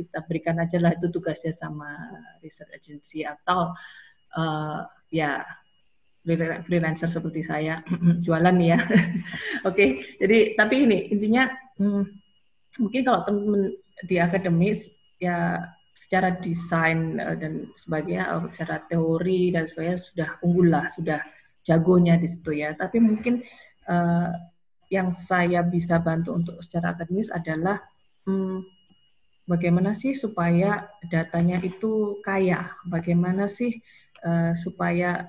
kita berikan aja lah itu tugasnya sama research agency atau ya freelancer seperti saya jualan ya. Oke, jadi tapi ini intinya mungkin kalau teman-teman di akademis ya secara desain dan sebagainya, secara teori dan sebagainya sudah unggul lah, sudah jagonya di situ ya. Tapi mungkin yang saya bisa bantu untuk secara akademis adalah bagaimana sih supaya datanya itu kaya, bagaimana sih supaya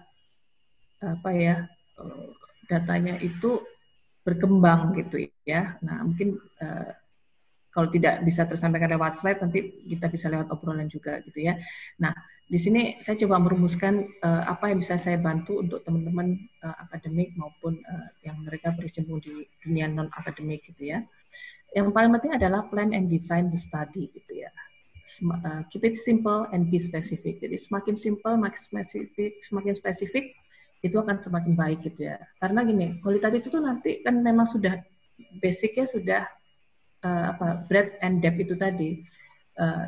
datanya itu berkembang gitu ya. Nah mungkin kalau tidak bisa tersampaikan lewat slide, nanti kita bisa lewat obrolan juga gitu ya. Nah di sini saya coba merumuskan apa yang bisa saya bantu untuk teman-teman akademik maupun yang mereka berkecimpung di dunia non akademik gitu ya. Yang paling penting adalah plan and design the study gitu ya. Keep it simple and be specific. Jadi semakin simple, semakin spesifik, itu akan semakin baik gitu ya. Karena gini, kualitatif itu nanti kan memang sudah basicnya sudah breadth and depth itu tadi.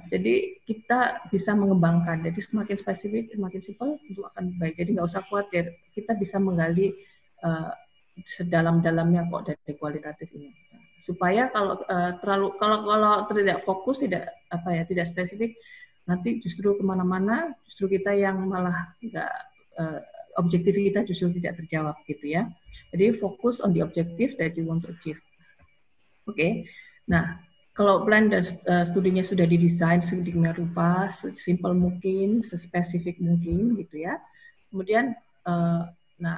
Jadi kita bisa mengembangkan. Jadi semakin spesifik, semakin simple itu akan baik. Jadi nggak usah khawatir. Kita bisa menggali sedalam-dalamnya kok dari kualitatif ini. Supaya kalau kalau tidak fokus, tidak tidak spesifik, nanti justru kemana-mana, justru kita yang malah nggak objektif kita justru tidak terjawab gitu ya. Jadi fokus on the objective that you want to achieve. Oke. Nah, kalau plan dan studinya sudah didesain sedemikian rupa, sesimpel mungkin, sespesifik mungkin gitu ya. Kemudian, nah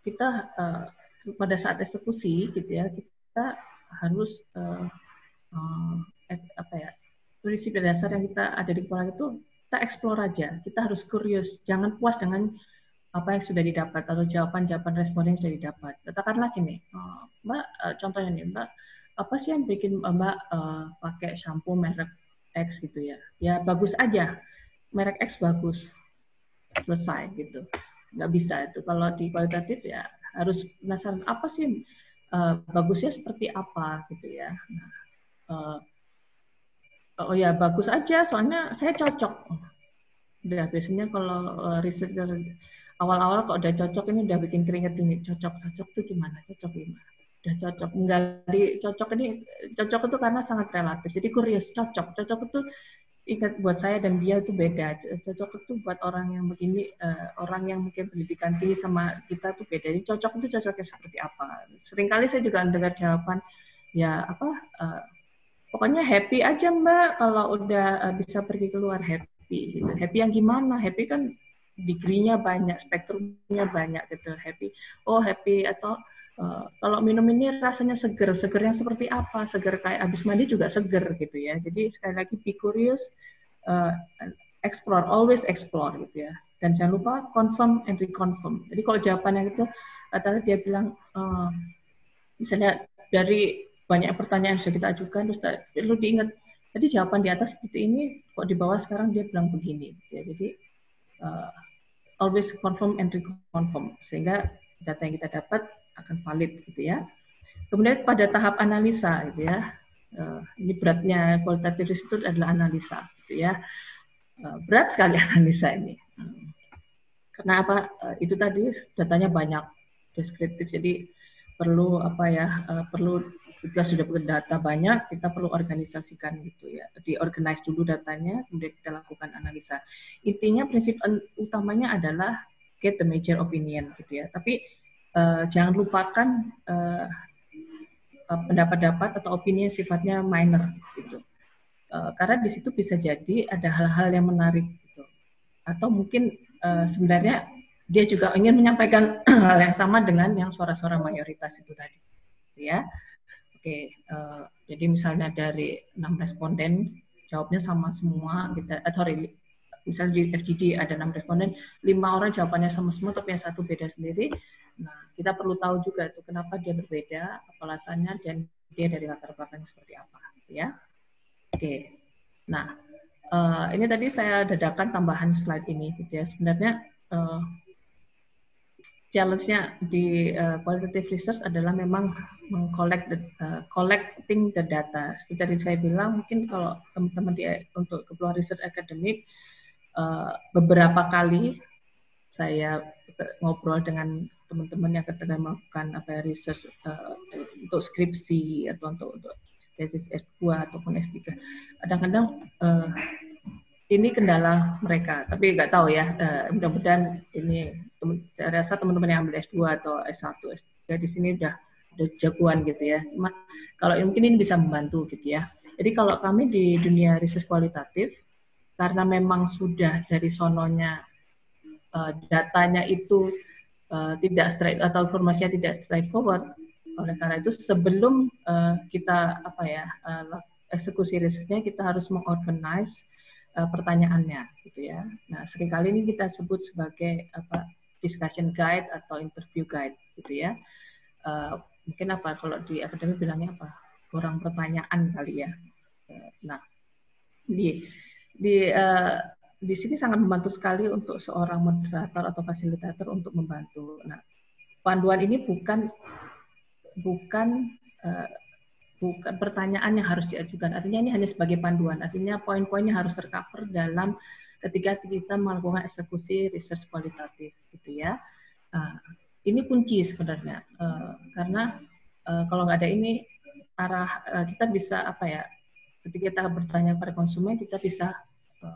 kita pada saat eksekusi gitu ya, kita harus apa ya, prinsip dasar yang kita ada di kepala itu kita explore aja, kita harus curious, jangan puas dengan apa yang sudah didapat atau jawaban-jawaban respon yang sudah didapat. Katakanlah gini, Mbak, contohnya nih Mbak, apa sih yang bikin Mbak pakai shampoo merek X gitu ya? Ya bagus aja, merek X bagus, selesai gitu. Nggak bisa itu. Kalau di kualitatif ya harus penasaran apa sih bagusnya seperti apa gitu ya. Nah, oh ya bagus aja, soalnya saya cocok. Udah biasanya kalau riset awal-awal kok udah cocok ini udah bikin keringet ini. Cocok tuh gimana? Cocok gimana? Udah cocok. Menggali cocok ini, cocok itu karena sangat relatif. Jadi curious, cocok itu ingat buat saya dan dia itu beda. Cocok itu buat orang yang begini, orang yang mungkin pendidikan tinggi sama kita tuh beda. Jadi cocok itu cocoknya seperti apa? Seringkali saya juga dengar jawaban, ya apa, pokoknya happy aja Mbak kalau udah bisa pergi keluar happy. Gitu. Happy yang gimana? Happy kan degree-nya banyak, spektrumnya banyak gitu. Happy, oh happy atau kalau minum ini rasanya seger. Seger yang seperti apa? Seger kayak habis mandi juga seger gitu ya. Jadi sekali lagi be curious, explore, always explore gitu ya. Dan jangan lupa confirm and reconfirm. Jadi kalau jawabannya itu, katanya dia bilang, misalnya dari banyak pertanyaan yang sudah kita ajukan, terus perlu diingat, tadi jawaban di atas seperti ini, kok di bawah sekarang dia bilang begini. Ya, jadi always confirm and reconfirm, sehingga data yang kita dapat akan valid gitu ya. Kemudian pada tahap analisa gitu ya, ini beratnya qualitative research itu adalah analisa gitu ya. Berat sekali analisa ini. Karena apa? Itu tadi datanya banyak, deskriptif, jadi perlu apa ya? Perlu kita sudah punya data banyak, kita perlu organisasikan gitu ya. Diorganize dulu datanya, kemudian kita lakukan analisa. Intinya prinsip utamanya adalah get the major opinion gitu ya. Tapi jangan lupakan pendapat-pendapat atau opini yang sifatnya minor gitu. Karena di situ bisa jadi ada hal-hal yang menarik gitu. Atau mungkin sebenarnya dia juga ingin menyampaikan hal yang sama dengan yang suara-suara mayoritas itu tadi, ya. Oke, jadi misalnya dari 6 responden jawabnya sama semua, kita sorry, misalnya di FGD ada 6 responden, 5 orang jawabannya sama semua, tapi yang satu beda sendiri. Nah, kita perlu tahu juga itu kenapa dia berbeda, apa alasannya, dan dia dari latar belakang seperti apa, ya. Oke, nah ini tadi saya dadakan tambahan slide ini, gitu ya. Sebenarnya challenge-nya di qualitative research adalah memang collecting the data. Seperti tadi saya bilang, mungkin kalau teman-teman untuk keperluan research akademik, beberapa kali saya ngobrol dengan teman-teman yang ketika melakukan research untuk skripsi atau untuk tesis S2 ataupun S3. Kadang-kadang ini kendala mereka, tapi nggak tahu ya, mudah-mudahan ini, saya rasa teman-teman yang ambil S2 atau S1, S3 di sini udah jagoan gitu ya. Cuma kalau mungkin ini bisa membantu gitu ya. Jadi kalau kami di dunia riset kualitatif, karena memang sudah dari sononya datanya itu tidak straight atau informasinya tidak straightforward, oleh karena itu sebelum kita eksekusi risetnya, kita harus mengorganize pertanyaannya gitu ya. Nah, seringkali ini kita sebut sebagai discussion guide atau interview guide gitu ya. Mungkin kalau di akademik bilangnya kurang pertanyaan kali ya. Nah, di sini sangat membantu sekali untuk seorang moderator atau fasilitator untuk membantu. Nah, panduan ini bukan pertanyaan yang harus diajukan. Artinya ini hanya sebagai panduan. Artinya poin-poinnya harus tercover dalam ketika kita melakukan eksekusi research kualitatif, gitu ya. Ini kunci sebenarnya, karena kalau nggak ada ini, kita bisa ketika kita bertanya pada konsumen, kita bisa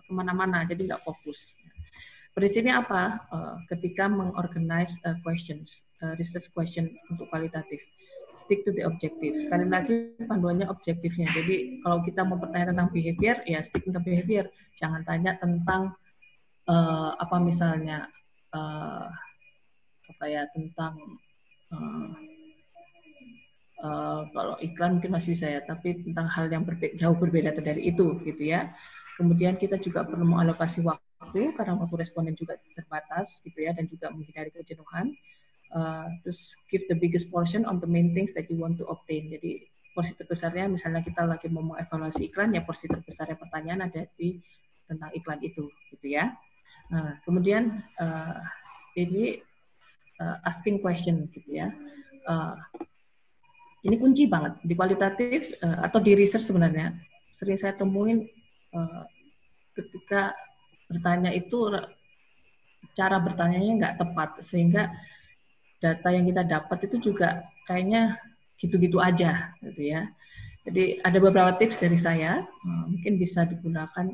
kemana-mana, jadi nggak fokus. Prinsipnya apa? Ketika mengorganize questions, research question untuk kualitatif, stick to the objective. Sekali lagi panduannya objektifnya. Jadi kalau kita mau bertanya tentang behavior, ya stick to behavior. Jangan tanya tentang apa misalnya tentang kalau iklan mungkin masih saya, tapi tentang hal yang jauh berbeda dari itu, gitu ya. Kemudian kita juga perlu mengalokasi waktu karena waktu responden juga terbatas, gitu ya, dan juga menghindari kejenuhan. Terus give the biggest portion on the main things that you want to obtain. Jadi porsi terbesarnya, misalnya kita lagi mau mengevaluasi iklan, ya porsi terbesarnya pertanyaan ada di tentang iklan itu, gitu ya. Nah, kemudian ini asking question, gitu ya. Ini kunci banget di kualitatif atau di research sebenarnya. Sering saya temuin ketika bertanya itu cara bertanyanya nggak tepat, sehingga data yang kita dapat itu juga kayaknya gitu-gitu aja, gitu ya. Jadi ada beberapa tips dari saya, mungkin bisa digunakan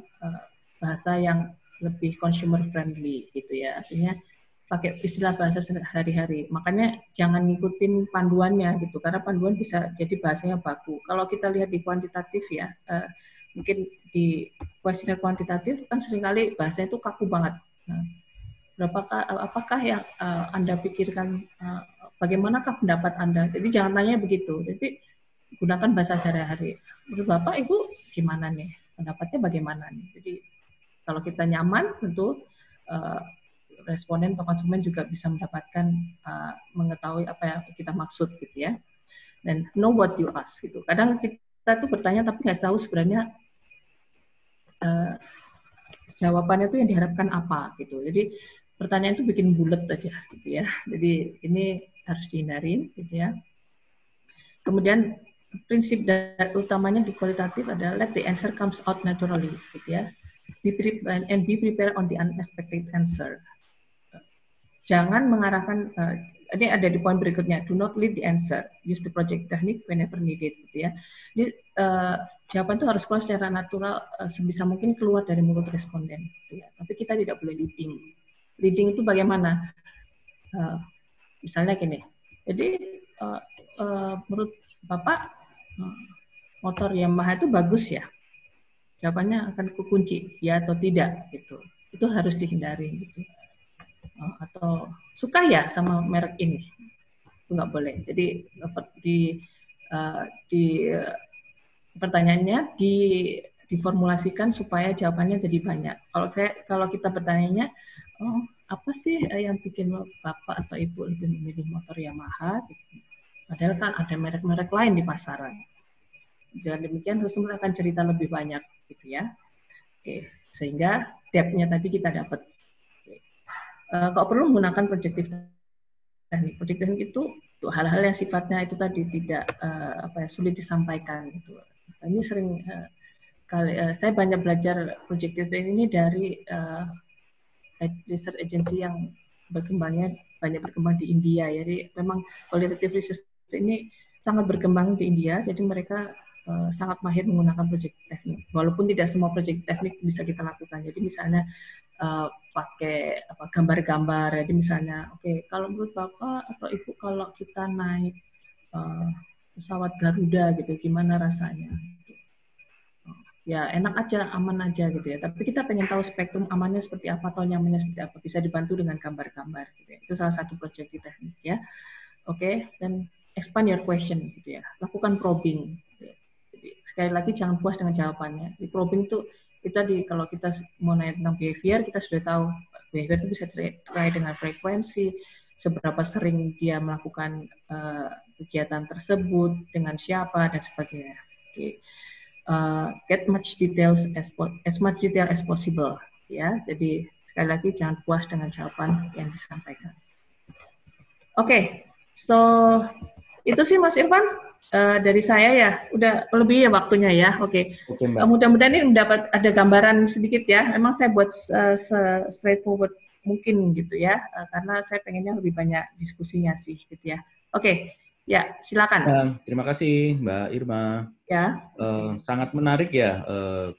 bahasa yang lebih consumer friendly, gitu ya. Artinya pakai istilah bahasa sehari-hari. Makanya jangan ngikutin panduannya gitu, karena panduan bisa jadi bahasanya baku. Kalau kita lihat di kuantitatif ya, mungkin di kuesioner kuantitatif kan seringkali bahasanya itu kaku banget. Nah, apakah yang Anda pikirkan, bagaimanakah pendapat Anda? Jadi jangan tanya begitu, tapi gunakan bahasa sehari-hari. Menurut Bapak, Ibu gimana nih? Pendapatnya bagaimana nih? Jadi kalau kita nyaman, tentu responden atau konsumen juga bisa mendapatkan mengetahui apa yang kita maksud, gitu ya. Dan know what you ask gitu. Kadang kita tuh bertanya tapi nggak tahu sebenarnya jawabannya itu yang diharapkan apa gitu. Jadi pertanyaan itu bikin bulat aja, gitu ya. Jadi ini harus dihindarin, gitu ya. Kemudian prinsip utamanya di kualitatif adalah let the answer comes out naturally, gitu ya. Be prepared on the unexpected answer. Jangan mengarahkan, ini ada di poin berikutnya, do not lead the answer, use the project technique whenever needed, gitu ya. Jadi jawaban itu harus keluar secara natural, sebisa mungkin keluar dari mulut responden, gitu ya. Tapi kita tidak boleh leading. Leading itu bagaimana? Misalnya gini, jadi menurut Bapak motor Yamaha itu bagus ya? Jawabannya akan kukunci, ya atau tidak, gitu. Itu harus dihindari, gitu. Atau suka ya sama merek ini, itu nggak boleh. Jadi di pertanyaannya diformulasikan supaya jawabannya jadi banyak. Kalau kita bertanya, apa sih yang bikin Bapak atau Ibu lebih memilih motor Yamaha? Padahal kan ada merek-merek lain di pasaran. Dan demikian customer akan cerita lebih banyak, gitu ya. Oke, sehingga depth-nya tadi kita dapat. Kalau perlu menggunakan projective teknik. Projective teknik itu hal-hal yang sifatnya itu tadi tidak sulit disampaikan. Gitu. Ini sering saya banyak belajar projective teknik ini dari research agency yang banyak berkembang di India. Jadi memang qualitative research ini sangat berkembang di India. Jadi mereka sangat mahir menggunakan projective teknik. Walaupun tidak semua projective teknik bisa kita lakukan. Jadi misalnya pakai gambar-gambar. Jadi misalnya, kalau menurut Bapak atau Ibu kalau kita naik pesawat Garuda gitu, gimana rasanya? Ya enak aja, aman aja gitu ya. Tapi kita pengen tahu spektrum amannya seperti apa atau nyamannya seperti apa. Bisa dibantu dengan gambar-gambar. Gitu ya. Itu salah satu project teknik ya. Dan expand your question gitu ya. Lakukan probing. Gitu ya. Jadi sekali lagi jangan puas dengan jawabannya. Di probing itu kalau kita mau nanya tentang behavior, kita sudah tahu behavior itu bisa terkait dengan frekuensi, seberapa sering dia melakukan kegiatan tersebut, dengan siapa dan sebagainya. Get much details as much detail as possible ya. Jadi sekali lagi jangan puas dengan jawaban yang disampaikan. So itu sih Mas Irfan dari saya ya. Udah lebih ya waktunya ya. Mudah-mudahan ini mendapat ada gambaran sedikit ya. Memang saya buat straightforward mungkin gitu ya, karena saya pengennya lebih banyak diskusinya sih gitu ya. Ya, silakan. Terima kasih Mbak Irma. Ya. Sangat menarik ya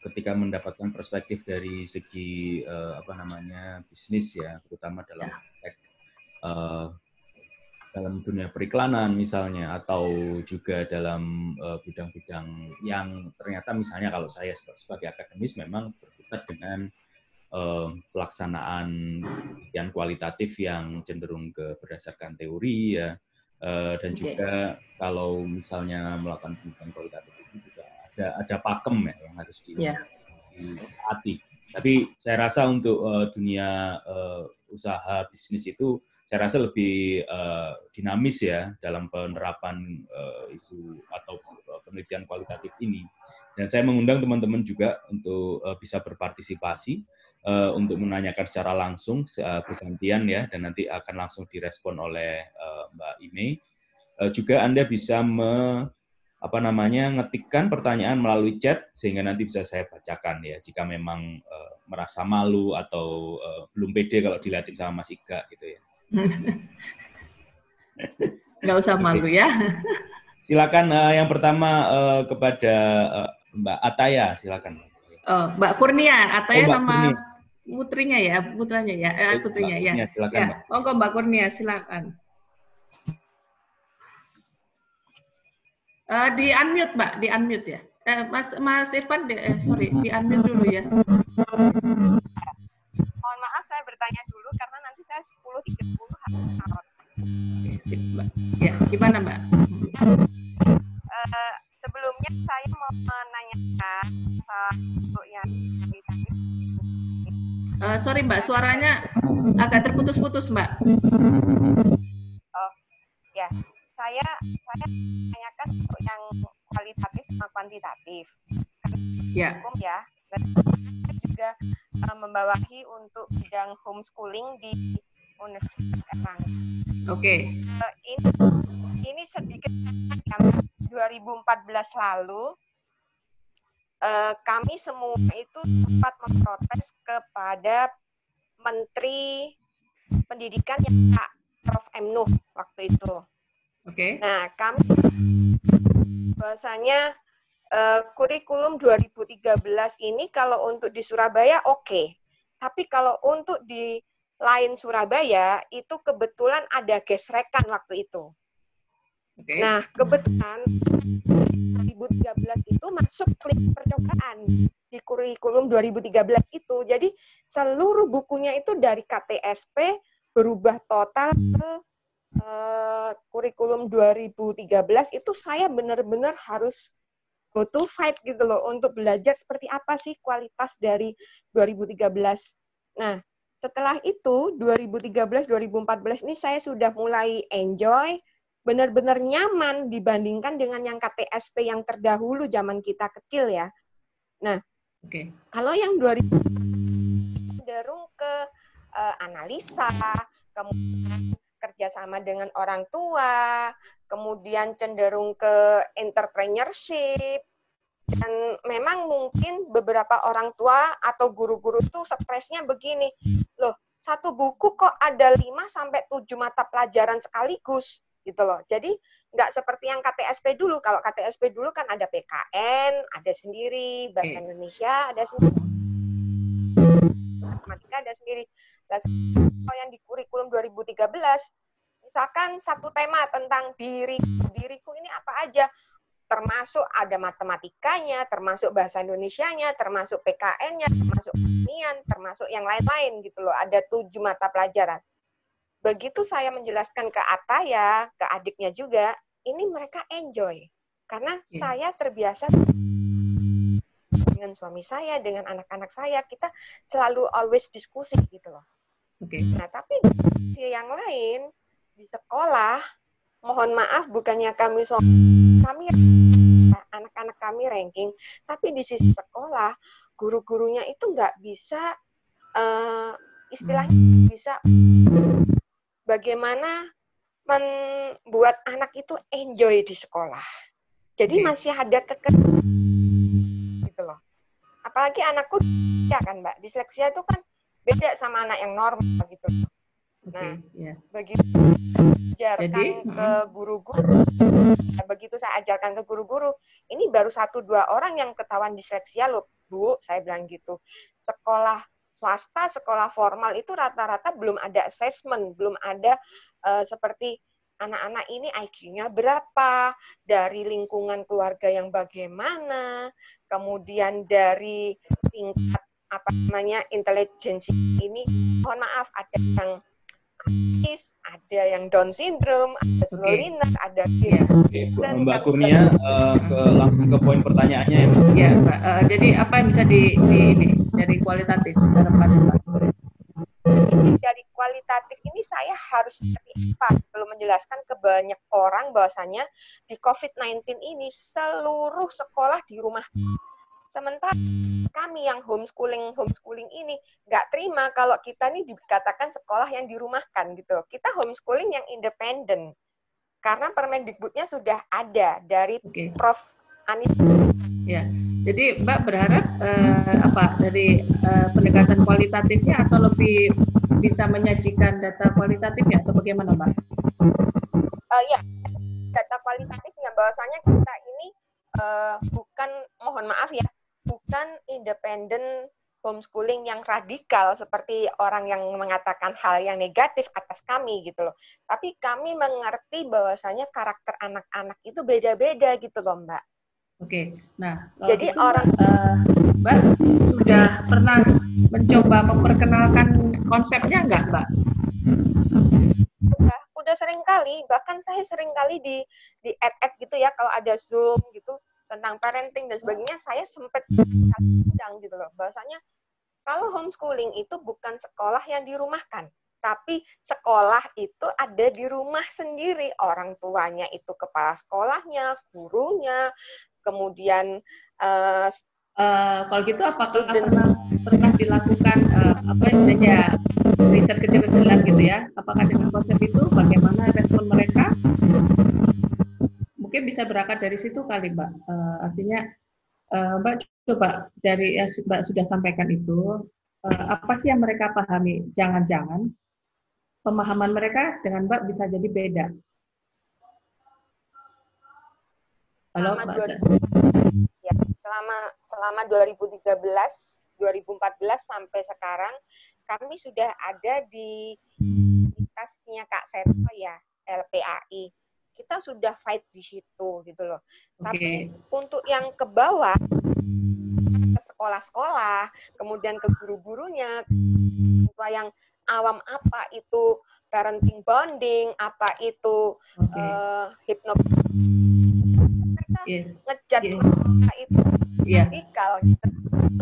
ketika mendapatkan perspektif dari segi bisnis ya, terutama dalam konteks dalam dunia periklanan misalnya, atau juga dalam bidang-bidang yang ternyata misalnya kalau saya sebagai akademis memang berkutat dengan pelaksanaan yang kualitatif yang cenderung berdasarkan teori ya, dan juga kalau misalnya melakukan penelitian kualitatif itu juga ada pakem ya yang harus ditaati. Tapi saya rasa untuk dunia usaha bisnis itu saya rasa lebih dinamis ya dalam penerapan isu atau penelitian kualitatif ini. Dan saya mengundang teman-teman juga untuk bisa berpartisipasi untuk menanyakan secara langsung bergantian ya, dan nanti akan langsung direspon oleh Mbak Ime. Juga Anda bisa ngetikkan pertanyaan melalui chat sehingga nanti bisa saya bacakan ya jika memang merasa malu atau belum pede kalau dilihatin sama Mas Iga gitu ya. Nggak usah malu ya. Silakan yang pertama kepada Mbak Ataya, silakan. Oh, Mbak Kurnia, Ataya nama Kurnia. putrinya ya, putranya ya, putrinya Mbak Kurnia, ya. silakan, Ya, Mbak. monggo Mbak Kurnia, silakan. Di unmute Mbak, di unmute ya. Mas Irfan, sorry, di unmute dulu ya. Mohon maaf saya bertanya dulu karena nanti saya 10.30 harus taruh. Sip, Mbak. Ya, gimana Mbak? Sebelumnya saya mau menanyakan untuk yang tadi. Sorry Mbak, suaranya agak terputus-putus Mbak. Oh, ya. Saya tanyakan untuk yang kualitatif sama kuantitatif. Ya. Hukum ya. Dan saya juga membawahi untuk bidang homeschooling di Universitas Erlangga. Oke. Ini sedikit yang 2014 lalu kami semua itu sempat memprotes kepada Menteri Pendidikan yang Pak Prof. M. Nuh waktu itu. Oke. Nah, kami bahwasanya kurikulum 2013 ini kalau untuk di Surabaya oke. Tapi kalau untuk di lain Surabaya itu kebetulan ada gesrekan waktu itu. Okay. Nah, kebetulan 2013 itu masuk klik percobaan di kurikulum 2013 itu. Jadi seluruh bukunya itu dari KTSP berubah total ke kurikulum 2013 itu saya benar-benar harus go to fight gitu loh untuk belajar seperti apa sih kualitas dari 2013. Nah, setelah itu 2013-2014 ini saya sudah mulai enjoy, benar-benar nyaman dibandingkan dengan yang KTSP yang terdahulu zaman kita kecil ya. Nah, kalau yang 2000 cenderung ke analisa, kemudian kerjasama dengan orang tua, kemudian cenderung ke entrepreneurship, dan memang mungkin beberapa orang tua atau guru-guru tuh stresnya begini, loh satu buku kok ada 5-7 mata pelajaran sekaligus, gitu loh. Jadi nggak seperti yang KTSP dulu. Kalau KTSP dulu kan ada PKN, ada sendiri, Bahasa Indonesia ada sendiri, matematika ada sendiri. Nah, kalau yang di kurikulum 2013, misalkan satu tema tentang diriku ini apa aja, termasuk ada matematikanya, termasuk bahasa Indonesianya, termasuk PKN-nya, termasuk kesenian, termasuk yang lain-lain gitu loh. Ada 7 mata pelajaran. Begitu saya menjelaskan ke Ataya, ke adiknya juga, ini mereka enjoy. Karena saya terbiasa dengan suami saya, dengan anak-anak saya, kita selalu always diskusi gitu loh. Nah, tapi di sisi yang lain, di sekolah, mohon maaf bukannya kami anak-anak kami ranking, tapi di sisi sekolah, guru-gurunya itu nggak bisa, istilahnya bisa bagaimana membuat anak itu enjoy di sekolah. Jadi masih ada gitu loh. Apalagi anakku ya kan Mbak, disleksia itu kan beda sama anak yang normal gitu. Nah, begitu ajarkan ke guru-guru, begitu saya ajarkan ke guru-guru, ini baru 1-2 orang yang ketahuan disleksia loh, Bu, saya bilang gitu. Sekolah swasta, sekolah formal itu rata-rata belum ada assessment, belum ada seperti anak-anak ini IQ-nya berapa, dari lingkungan keluarga yang bagaimana, kemudian dari tingkat apa namanya intelijensi ini, mohon maaf ada yang autis, ada yang Down syndrome, ada slow learner, ada Mbak Kurnia langsung ke poin pertanyaannya ya. Ya, Mbak. Jadi apa yang bisa dari kualitatif harapan Mbak? Dari kualitatif ini saya harus seperti apa belum menjelaskan ke banyak orang bahwasanya di COVID-19 ini seluruh sekolah di rumah. Sementara kami yang homeschooling ini nggak terima kalau kita nih dikatakan sekolah yang dirumahkan gitu. Kita homeschooling yang independen karena Permendikbudnya sudah ada dari Prof. Anis. Ya, jadi Mbak berharap dari pendekatan kualitatifnya atau lebih bisa menyajikan data kualitatifnya atau bagaimana Mbak? Ya, data kualitatifnya bahwasanya kita ini bukan, mohon maaf ya, bukan independen homeschooling yang radikal seperti orang yang mengatakan hal yang negatif atas kami gitu loh. Tapi kami mengerti bahwasanya karakter anak-anak itu beda-beda gitu loh Mbak. Oke, nah jadi gitu, orang Mbak sudah pernah mencoba memperkenalkan konsepnya nggak Mbak? Udah sering kali, bahkan saya sering kali di add gitu ya kalau ada Zoom gitu tentang parenting dan sebagainya, saya sempat undang gitu loh. Bahwasanya kalau homeschooling itu bukan sekolah yang dirumahkan, tapi sekolah itu ada di rumah sendiri. Orang tuanya itu kepala sekolahnya, gurunya, kemudian kalau gitu apakah pernah dilakukan riset kecil-kecilan gitu ya? Apakah dengan konsep itu bagaimana respon mereka? Mungkin bisa berangkat dari situ kali Mbak. Artinya Mbak coba dari yang Mbak sudah sampaikan itu, apa sih yang mereka pahami? Jangan-jangan pemahaman mereka dengan Mbak bisa jadi beda. Halo, Mbak. Ya, selama 2013, 2014 sampai sekarang kami sudah ada di tasnya Kak Seto ya, LPAI. Kita sudah fight di situ gitu loh. Tapi untuk yang ke bawah, ke sekolah-sekolah, kemudian ke guru-gurunya, yang awam apa itu parenting bonding, apa itu hipnotis, ngejat itu radikal.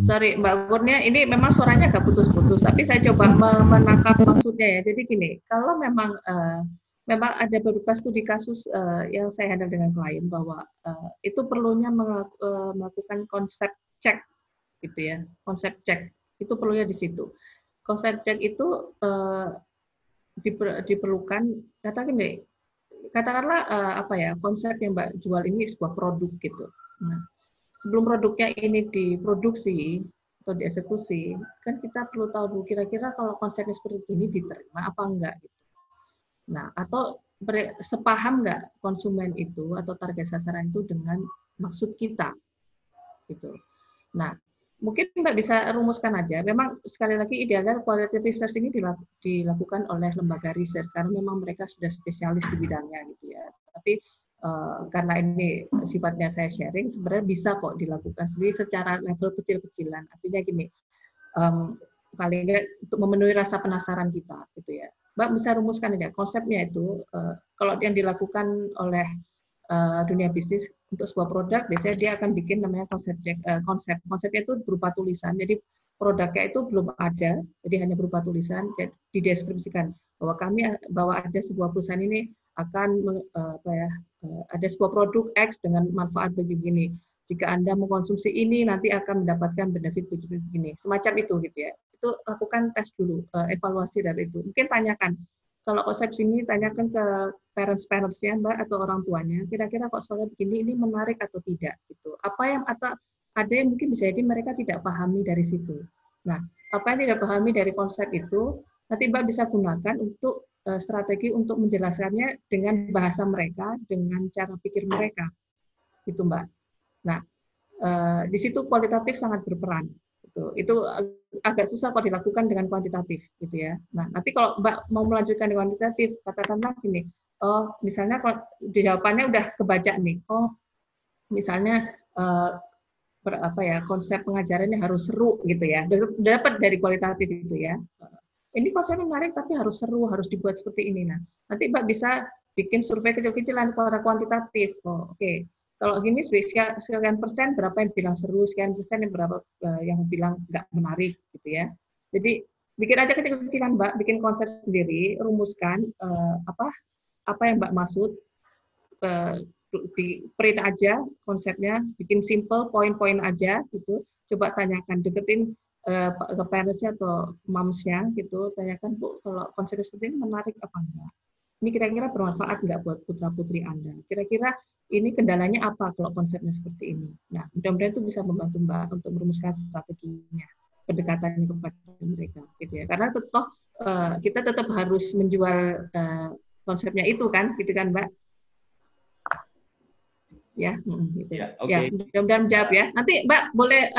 Sorry Mbak Kurnia, ini memang suaranya agak putus-putus, tapi saya coba menangkap maksudnya ya. Jadi gini, kalau memang ada beberapa studi kasus yang saya handle dengan klien bahwa itu perlunya melakukan konsep cek gitu ya, konsep cek itu perlunya di situ. Konsep cek itu diperlukan, katakanlah konsep yang Mbak jual ini sebuah produk gitu. Nah, sebelum produknya ini diproduksi atau dieksekusi, kan kita perlu tahu dulu kira-kira kalau konsepnya seperti ini diterima apa enggak gitu. Nah, atau sepaham enggak konsumen itu atau target sasaran itu dengan maksud kita gitu. Nah, mungkin Mbak bisa rumuskan aja. Memang sekali lagi idealnya qualitative research ini dilakukan oleh lembaga riset karena memang mereka sudah spesialis di bidangnya gitu ya. Tapi karena ini sifatnya saya sharing, sebenarnya bisa kok dilakukan sendiri secara level kecil-kecilan. Artinya gini, paling enggak untuk memenuhi rasa penasaran kita gitu ya. Mbak bisa rumuskan aja konsepnya itu. Kalau yang dilakukan oleh dunia bisnis untuk sebuah produk, biasanya dia akan bikin namanya konsepnya itu berupa tulisan. Jadi produknya itu belum ada, jadi hanya berupa tulisan, dideskripsikan bahwa ada sebuah perusahaan ini akan ada sebuah produk X dengan manfaat begini. Jika Anda mengkonsumsi ini nanti akan mendapatkan benefit begini. Semacam itu gitu ya. Itu lakukan tes dulu, evaluasi dari itu. Mungkin tanyakan kalau konsep ini tanyakan ke parents-nya Mbak atau orang tuanya, kira-kira kok soalnya begini ini menarik atau tidak gitu. Atau ada yang mungkin bisa jadi mereka tidak pahami dari situ. Nah, apa yang tidak pahami dari konsep itu nanti Mbak bisa gunakan untuk strategi untuk menjelaskannya dengan bahasa mereka, dengan cara pikir mereka. Gitu Mbak. Nah, di situ kualitatif sangat berperan. Itu agak susah kalau dilakukan dengan kuantitatif gitu ya. Nah, nanti kalau Mbak mau melanjutkan dengan kuantitatif, katakanlah gini, oh misalnya kalau di jawabannya udah kebaca nih, oh misalnya konsep pengajarannya harus seru gitu ya, dapat dari kualitatif itu ya. Ini konsepnya menarik tapi harus seru, harus dibuat seperti ini. Nah, nanti Mbak bisa bikin survei kecil-kecilan secara kuantitatif. Oh, oke. Kalau gini sekian persen berapa yang bilang seru, sekian persen yang berapa yang bilang nggak menarik gitu ya. Jadi bikin aja kecil-kecilan Mbak, bikin konsep sendiri, rumuskan apa yang Mbak maksud, di print aja konsepnya, bikin simple poin-poin aja gitu. Coba tanyakan, deketin ke parents-nya atau moms-nya gitu, tanyakan Bu, kalau konsep seperti ini menarik apa enggak? Ini kira-kira bermanfaat enggak buat putra-putri Anda? Kira-kira ini kendalanya apa kalau konsepnya seperti ini? Nah, mudah-mudahan itu bisa membantu Mbak untuk merumuskan strateginya, pendekatannya kepada mereka gitu ya. Karena tetap kita tetap harus menjual konsepnya itu kan, gitu kan Mbak? Ya, gitu. Ya, ya, mudah-mudahan menjawab ya. Nanti Mbak boleh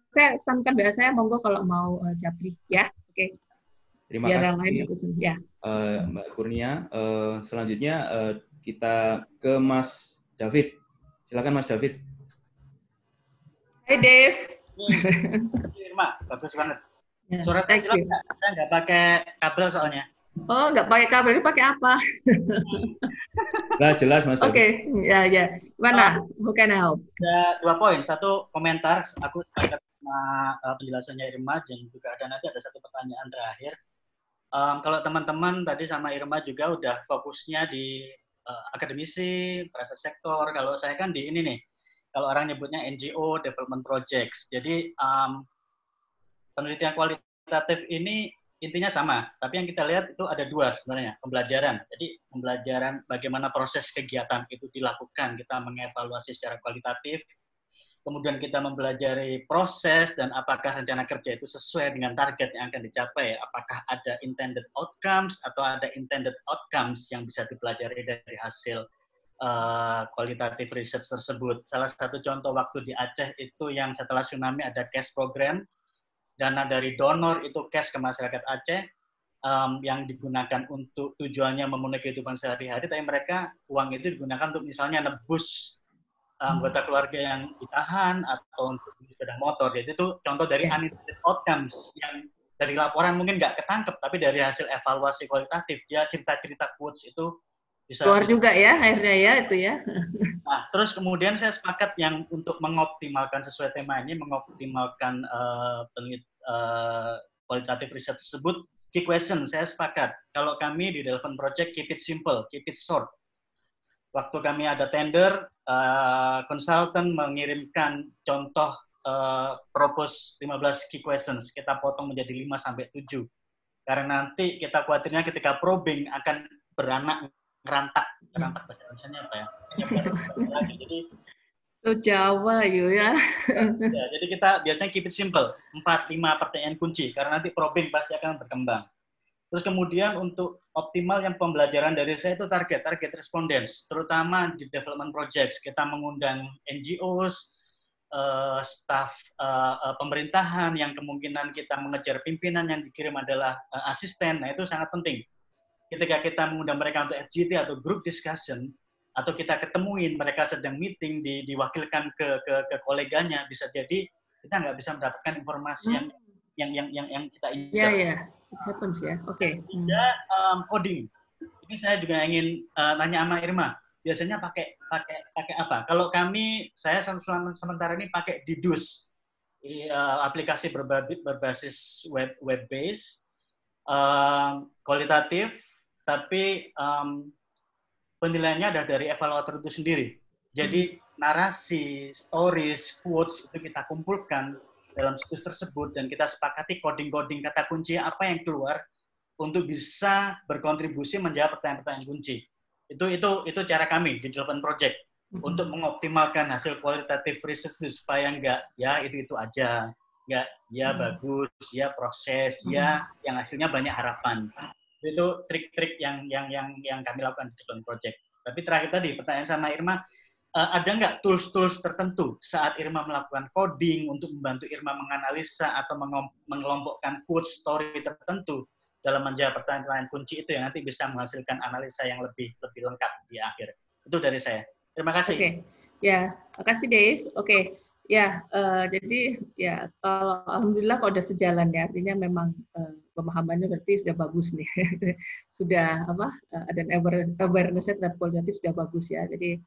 saya pesankan WA saya, monggo kalau mau japri ya. Oke. Terima Biar kasih yang lain ya. Mbak Kurnia. Selanjutnya kita ke Mas David. Silakan Mas David. Hai Dave. Irma, bagus banget. Ya, Suara saya jelas nggak? Saya nggak pakai kabel soalnya. Oh, nggak pakai kabel, ini pakai apa? Nah, jelas Mas David. Oke, ya. Mana? Who can I help? Ada 2 poin. Satu komentar, aku sepakat sama penjelasannya Irma, dan juga nanti ada satu pertanyaan terakhir. Kalau teman-teman tadi sama Irma juga udah fokusnya di akademisi, private sector. Kalau saya kan di ini nih, kalau orang nyebutnya NGO, development projects. Jadi penelitian kualitatif ini intinya sama, tapi yang kita lihat itu ada 2 sebenarnya, pembelajaran. Jadi pembelajaran bagaimana proses kegiatan itu dilakukan, kita mengevaluasi secara kualitatif, kemudian kita mempelajari proses dan apakah rencana kerja itu sesuai dengan target yang akan dicapai, apakah ada intended outcomes atau ada intended outcomes yang bisa dipelajari dari hasil kualitatif research tersebut. Salah satu contoh waktu di Aceh itu yang setelah tsunami ada cash program, dana dari donor itu cash ke masyarakat Aceh yang digunakan untuk tujuannya memenuhi kehidupan sehari-hari, tapi mereka uang itu digunakan untuk misalnya nebus anggota keluarga yang ditahan atau untuk sepeda motor. Jadi itu contoh dari unintended outcomes yang dari laporan mungkin nggak ketangkep, tapi dari hasil evaluasi kualitatif dia cerita-cerita quotes itu bisa keluar juga ya akhirnya ya itu ya. Nah, terus kemudian saya sepakat yang untuk mengoptimalkan sesuai tema ini, mengoptimalkan kualitatif riset tersebut, key question saya sepakat. Kalau kami di Development Project, keep it simple, keep it short. Waktu kami ada tender, konsultan mengirimkan contoh propose 15 key questions, kita potong menjadi 5-7. Karena nanti kita khawatirnya ketika probing akan beranak rantak bahasa Indonesia apa ya? Jadi Jawa ya. Jadi kita biasanya keep it simple, 4-5 pertanyaan kunci karena nanti probing pasti akan berkembang. Terus kemudian untuk optimal yang pembelajaran dari saya itu target respondents, terutama di development projects. Kita mengundang NGOs, staf pemerintahan yang kemungkinan kita mengejar pimpinan yang dikirim adalah asisten. Nah, itu sangat penting. Ketika kita mengundang mereka untuk FGT atau group discussion, atau kita ketemuin mereka sedang meeting, diwakilkan ke koleganya, bisa jadi kita nggak bisa mendapatkan informasi yang kita incar. Ya, it happens ya. Oke. Tidak coding. Ini saya juga ingin nanya sama Irma. Biasanya pakai apa? Kalau kami, saya sementara ini pakai Didus, aplikasi berbasis web based, kualitatif, tapi penilaiannya ada dari evaluator itu sendiri. Jadi narasi, stories, quotes itu kita kumpulkan dalam situs tersebut dan kita sepakati coding-coding kata kunci apa yang keluar untuk bisa berkontribusi menjawab pertanyaan-pertanyaan kunci. Itu cara kami di Development Project untuk mengoptimalkan hasil kualitatif research itu supaya enggak ya itu aja, enggak ya bagus, ya proses, ya yang hasilnya banyak harapan. Itu trik-trik yang kami lakukan di Development Project. Tapi terakhir tadi pertanyaan sama Irma, ada nggak tools-tools tertentu saat Irma melakukan coding untuk membantu Irma menganalisa atau mengelompokkan quote story tertentu dalam menjawab pertanyaan kunci itu yang nanti bisa menghasilkan analisa yang lebih lengkap di akhir. Itu dari saya. Terima kasih. Oke, ya, makasih Dave. Oke, ya, jadi ya kalau alhamdulillah kalau udah sejalan ya, artinya memang pemahamannya berarti sudah bagus nih, sudah apa? Ada awareness terhadap kualitatif sudah bagus ya. Jadi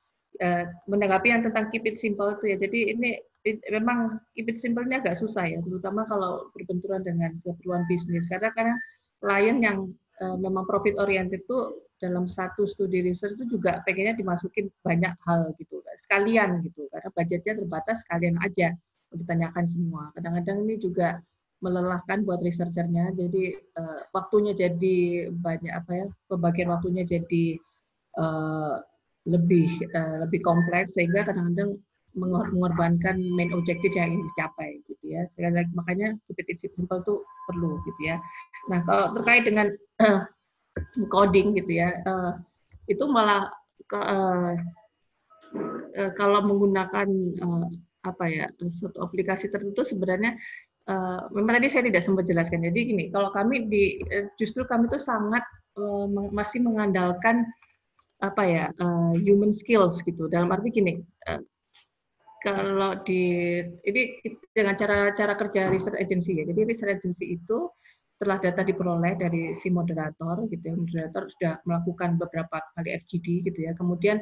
menanggapi yang tentang keep it simple itu ya, jadi ini memang keep it simple ini agak susah ya, terutama kalau berbenturan dengan keperluan bisnis, karena klien yang memang profit oriented itu dalam satu studi research itu juga pengennya dimasukin banyak hal gitu, sekalian gitu, karena budgetnya terbatas, sekalian aja ditanyakan semua. Kadang-kadang ini juga melelahkan buat researchernya, jadi waktunya jadi banyak apa ya, pembagian waktunya jadi lebih kompleks, sehingga kadang-kadang mengorbankan main objektif yang ingin dicapai gitu ya. Sekali lagi makanya keep it simple itu perlu gitu ya. Nah, kalau terkait dengan coding gitu ya, itu malah kalau menggunakan apa ya, suatu aplikasi tertentu sebenarnya memang tadi saya tidak sempat jelaskan. Jadi gini, kalau kami justru kami itu sangat masih mengandalkan apa ya, human skills gitu. Dalam arti gini, kalau ini dengan cara kerja research agency ya. Jadi research agency itu setelah data diperoleh dari si moderator gitu ya, moderator sudah melakukan beberapa kali FGD gitu ya, kemudian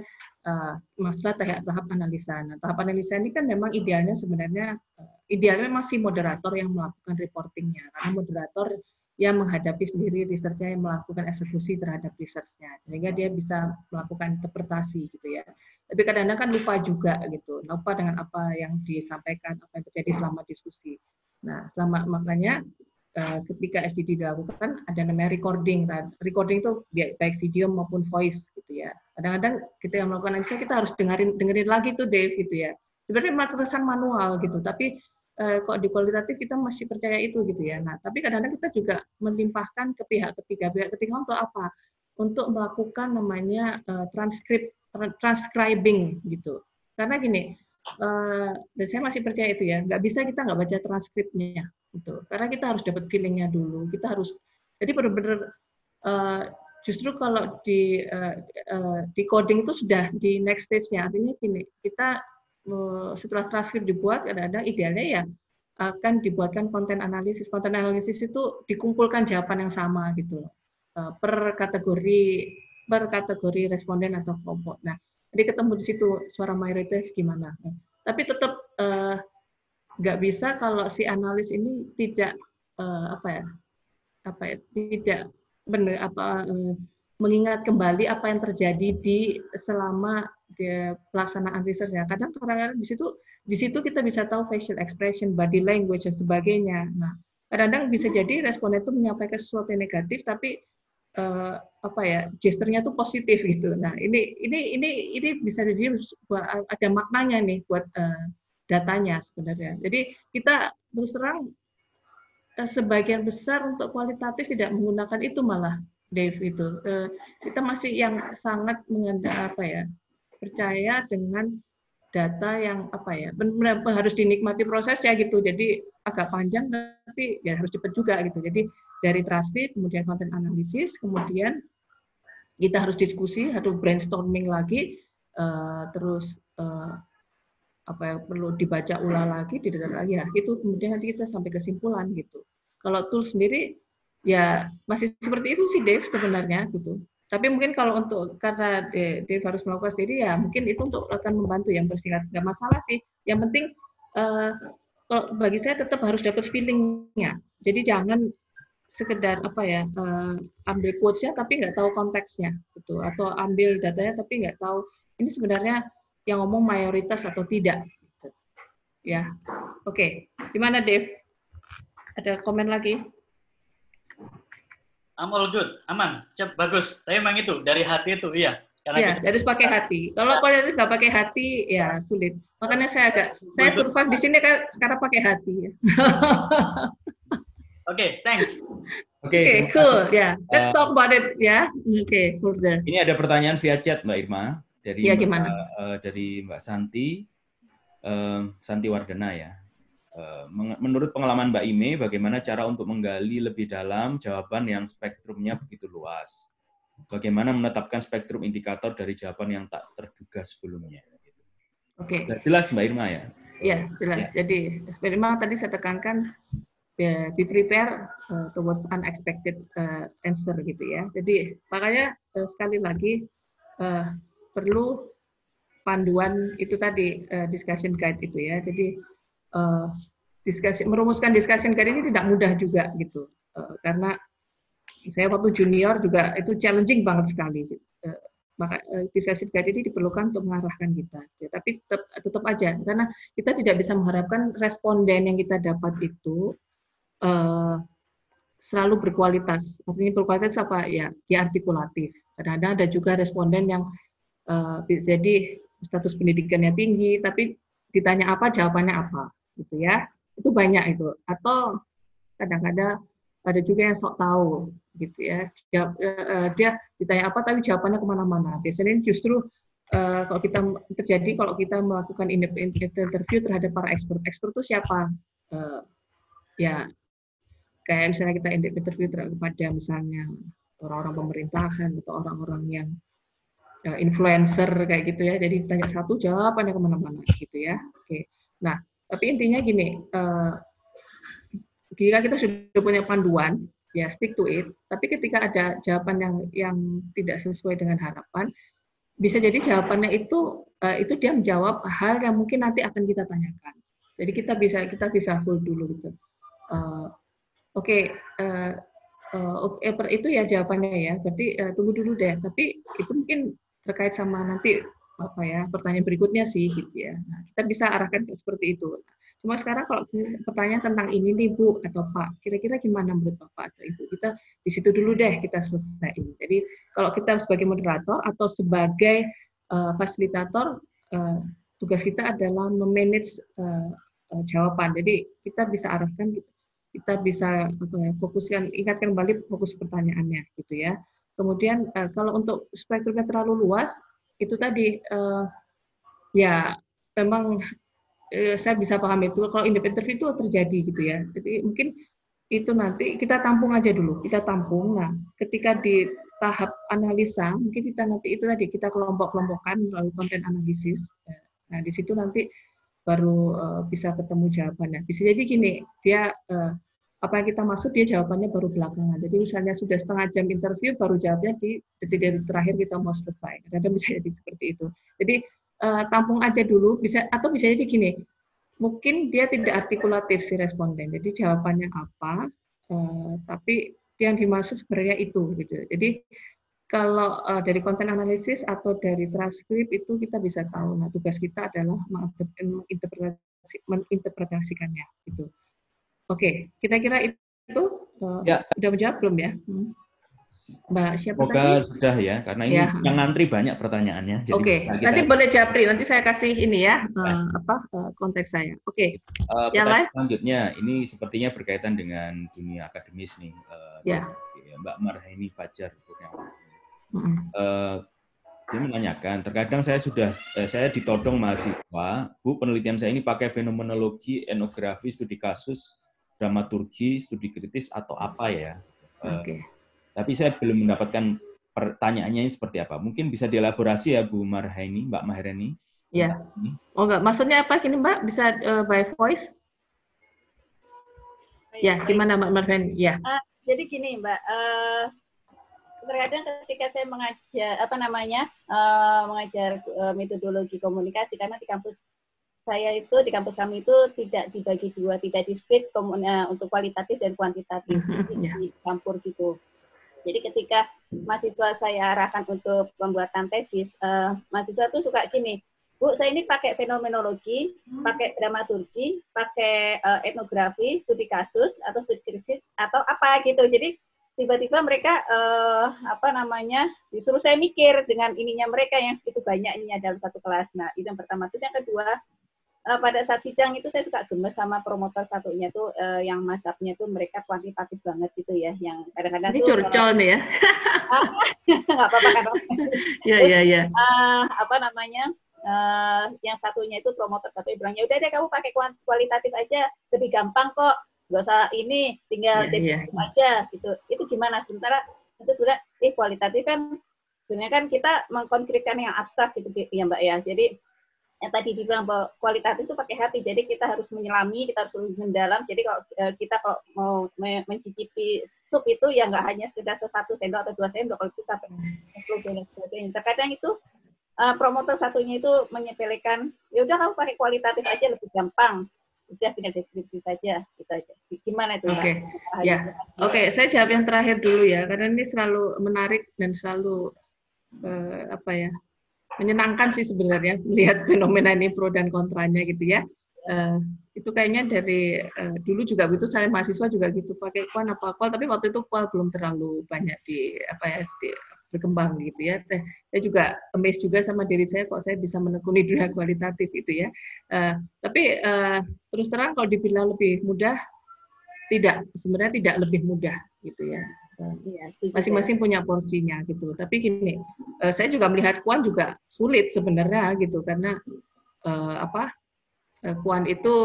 masalah tahap analisa. Nah, tahap analisa ini kan memang idealnya sebenarnya memang si moderator yang melakukan reportingnya, karena moderator yang menghadapi sendiri research-nya, yang melakukan eksekusi terhadap research-nya, sehingga dia bisa melakukan interpretasi gitu ya. Tapi kadang-kadang kan lupa juga gitu, lupa dengan apa yang disampaikan, apa yang terjadi selama diskusi. Nah, makanya ketika FGD dilakukan ada namanya recording. Recording itu baik video maupun voice gitu ya. Kadang-kadang kita yang melakukan analisa kita harus dengerin lagi tuh Dave gitu ya. Sebenarnya tulisan manual gitu, tapi kok di kualitatif kita masih percaya itu gitu ya. Nah, tapi kadang-kadang kita juga melimpahkan ke pihak ketiga. Pihak ketiga untuk apa? Untuk melakukan namanya transcribing gitu. Karena gini, dan saya masih percaya itu ya, nggak bisa kita nggak baca transkripnya gitu. Karena kita harus dapat feelingnya dulu. Kita harus, jadi benar-benar justru kalau di coding itu sudah di next stage-nya. Artinya gini, kita setelah transkrip dibuat, kadang-kadang idealnya ya akan dibuatkan konten analisis. Konten analisis itu dikumpulkan jawaban yang sama gitu per kategori responden atau kelompok. Nah, jadi ketemu di situ suara mayoritas gimana. Tapi tetap nggak bisa kalau si analis ini tidak tidak benar mengingat kembali apa yang terjadi selama pelaksanaan risetnya. Kadang-kadang di situ kita bisa tahu facial expression, body language dan sebagainya. Nah, kadang-kadang bisa jadi responden itu menyampaikan sesuatu yang negatif, tapi gesturnya tuh positif gitu. Nah, ini bisa jadi ada maknanya nih buat datanya sebenarnya. Jadi kita terus terang sebagian besar untuk kualitatif tidak menggunakan itu malah Dave itu. Kita masih yang sangat percaya dengan data yang benar-benar harus dinikmati prosesnya gitu. Jadi agak panjang tapi ya harus cepat juga gitu. Jadi dari transkrip, kemudian konten analisis, kemudian kita harus diskusi, harus brainstorming lagi, terus perlu dibaca ulang lagi, didengar lagi, ya itu kemudian nanti kita sampai kesimpulan gitu. Kalau tool sendiri ya masih seperti itu sih Dave sebenarnya gitu. Tapi mungkin kalau karena Dave harus melakukan sendiri ya mungkin itu untuk akan membantu yang bersingkat, nggak masalah sih. Yang penting kalau bagi saya tetap harus dapat feelingnya. Jadi jangan sekedar ambil quotes-nya tapi nggak tahu konteksnya gitu, atau ambil datanya tapi nggak tahu ini sebenarnya yang ngomong mayoritas atau tidak gitu. Ya, oke. Gimana Dave? Ada komen lagi? I'm all good, aman, bagus. Tapi memang itu dari hati itu, iya. Iya, harus pakai hati. Kalau kualitatif nggak pakai hati, ya sulit. Makanya saya survive di sini kan karena pakai hati. Oke, thanks. Oke, cool. Ya, let's talk about it ya. Oke, further. Ini ada pertanyaan via chat Mbak Irma dari ya, gimana? Dari Mbak Santi Wardana ya. Menurut pengalaman Mbak Ime, bagaimana cara untuk menggali lebih dalam jawaban yang spektrumnya begitu luas? Bagaimana menetapkan spektrum indikator dari jawaban yang tak terduga sebelumnya? Oke. Jelas Mbak Irma ya? Ya, jelas. Ya. Jadi memang tadi saya tekankan be prepare towards unexpected answer gitu ya. Jadi makanya sekali lagi perlu panduan itu tadi discussion guide itu ya. Jadi merumuskan discussion guide ini tidak mudah juga gitu. Karena saya waktu junior juga itu challenging banget sekali. Maka discussion guide ini diperlukan untuk mengarahkan kita. Ya, tapi tetap aja karena kita tidak bisa mengharapkan responden yang kita dapat itu selalu berkualitas. Artinya berkualitas apa ya? Dia artikulatif. Kadang-kadang ada juga responden yang jadi status pendidikannya tinggi, tapi ditanya apa jawabannya apa, gitu ya. Itu banyak itu. Atau kadang-kadang ada juga yang sok tahu, gitu ya. Dia ditanya apa tapi jawabannya kemana-mana. Biasanya justru kalau kita melakukan interview terhadap para expert itu siapa? Ya kayak misalnya kita interview kepada misalnya orang-orang pemerintahan atau orang-orang yang influencer kayak gitu ya. Jadi tanya satu jawabannya kemana-mana gitu ya. Oke. Nah tapi intinya gini. Jika kita sudah punya panduan, ya stick to it. Tapi ketika ada jawaban yang tidak sesuai dengan harapan, bisa jadi jawabannya itu dia menjawab hal yang mungkin nanti akan kita tanyakan. Jadi kita bisa hold dulu gitu. Itu ya jawabannya ya. Berarti tunggu dulu deh. Tapi itu mungkin terkait sama nanti pertanyaan berikutnya sih gitu ya. Nah, kita bisa arahkan seperti itu. Cuma sekarang kalau pertanyaan tentang ini nih Bu atau Pak, kira-kira gimana menurut Bapak atau Ibu? Kita di situ dulu deh kita selesaiin. Jadi kalau kita sebagai moderator atau sebagai fasilitator, tugas kita adalah memanage jawaban. Jadi kita bisa arahkan, kita bisa fokuskan, ingatkan kembali fokus pertanyaannya gitu ya. Kemudian kalau untuk spektrumnya terlalu luas, itu tadi ya memang saya bisa paham itu kalau independen itu terjadi gitu ya. Jadi mungkin itu nanti kita tampung aja dulu, kita tampung. Nah, ketika di tahap analisa, mungkin kita nanti itu tadi kita kelompok-kelompokkan melalui konten analisis. Nah, di situ nanti baru bisa ketemu jawabannya. Bisa jadi gini, dia apa yang kita maksud dia jawabannya baru belakangan. Jadi misalnya sudah setengah jam interview baru jawabnya di detik terakhir kita mau selesai. Kadang-kadang bisa jadi seperti itu. Jadi tampung aja dulu, bisa jadi gini, mungkin dia tidak artikulatif si responden, jadi jawabannya apa, tapi yang dimaksud sebenarnya itu, gitu. Jadi kalau dari konten analisis atau dari transkrip itu kita bisa tahu. Nah, tugas kita adalah menginterpretasikannya, gitu. Oke, kira-kira itu ya. Udah menjawab belum ya? Mbak siapa Semoga tadi? Sudah ya, karena ini yang ngantri banyak pertanyaannya. Oke, nanti boleh Japri, nanti saya kasih ini ya, konteks saya. Oke, yang lain? Selanjutnya, ini sepertinya berkaitan dengan dunia akademis nih, Mbak Marhaini Fajar. Dia menanyakan, terkadang saya ditodong mahasiswa, Bu, penelitian saya ini pakai fenomenologi, etnografi, studi kasus, dramaturgi, studi kritis, atau apa ya? Tapi saya belum mendapatkan pertanyaannya seperti apa. Mungkin bisa dielaborasi ya Bu Marhaini, Mbak Marhaini. Ya. Oh enggak, maksudnya apa gini Mbak? Bisa by voice? Ya, gimana Mbak Marhaini? Ya. Jadi gini Mbak, terkadang ketika saya mengajar mengajar metodologi komunikasi, karena di kampus kami itu tidak dibagi dua, tidak di split untuk kualitatif dan kuantitatif, dicampur gitu. Jadi ketika mahasiswa saya arahkan untuk pembuatan tesis, mahasiswa tuh suka gini, Bu, saya ini pakai fenomenologi, pakai dramaturgi, pakai etnografi, studi kasus atau studi krisis atau apa gitu. Jadi tiba-tiba mereka disuruh saya mikir dengan ininya mereka yang segitu banyaknya dalam satu kelas. Nah, itu yang pertama. Terus yang kedua, pada saat sidang itu saya suka gemes sama promotor satunya tuh yang masapnya tuh mereka kuantitatif banget gitu ya, yang kadang-kadang ini curcol nih ya. Nggak apa-apa kan. Iya. yang satunya itu promotor satu bilang, ya udah deh kamu pakai kualitatif aja, lebih gampang kok, nggak usah ini, tinggal deskriptif aja gitu. Itu gimana? Sementara itu sudah kualitatif kan sebenarnya kan kita mengkonkretkan yang abstrak gitu ya Mbak ya. Jadi yang tadi dibilang bahwa kualitatif itu pakai hati, jadi kita harus menyelami, kita harus mendalam. Jadi kalau kita kalau mau mencicipi sup itu ya nggak hanya sekedar 1 sendok atau 2 sendok, kalau itu sampai 10 dan sebagainya. Terkadang itu promotor satunya itu menyepelekan, ya udah kamu pakai kualitatif aja lebih gampang, udah tinggal deskripsi saja, gitu aja. Gimana itu? Oke, ya, oke, saya jawab yang terakhir dulu ya, karena ini selalu menarik dan selalu menyenangkan sih sebenarnya melihat fenomena ini pro dan kontranya gitu ya. Itu kayaknya dari dulu juga begitu, saya mahasiswa juga gitu, pakai kual apa kual, tapi waktu itu kual belum terlalu banyak berkembang gitu ya. Saya juga amazed juga sama diri saya kok saya bisa menekuni dunia kualitatif itu ya. Tapi terus terang kalau dibilang lebih mudah, sebenarnya tidak lebih mudah gitu ya. Masing-masing punya porsinya gitu. Tapi gini, saya juga melihat kuan juga sulit sebenarnya gitu, karena kuan itu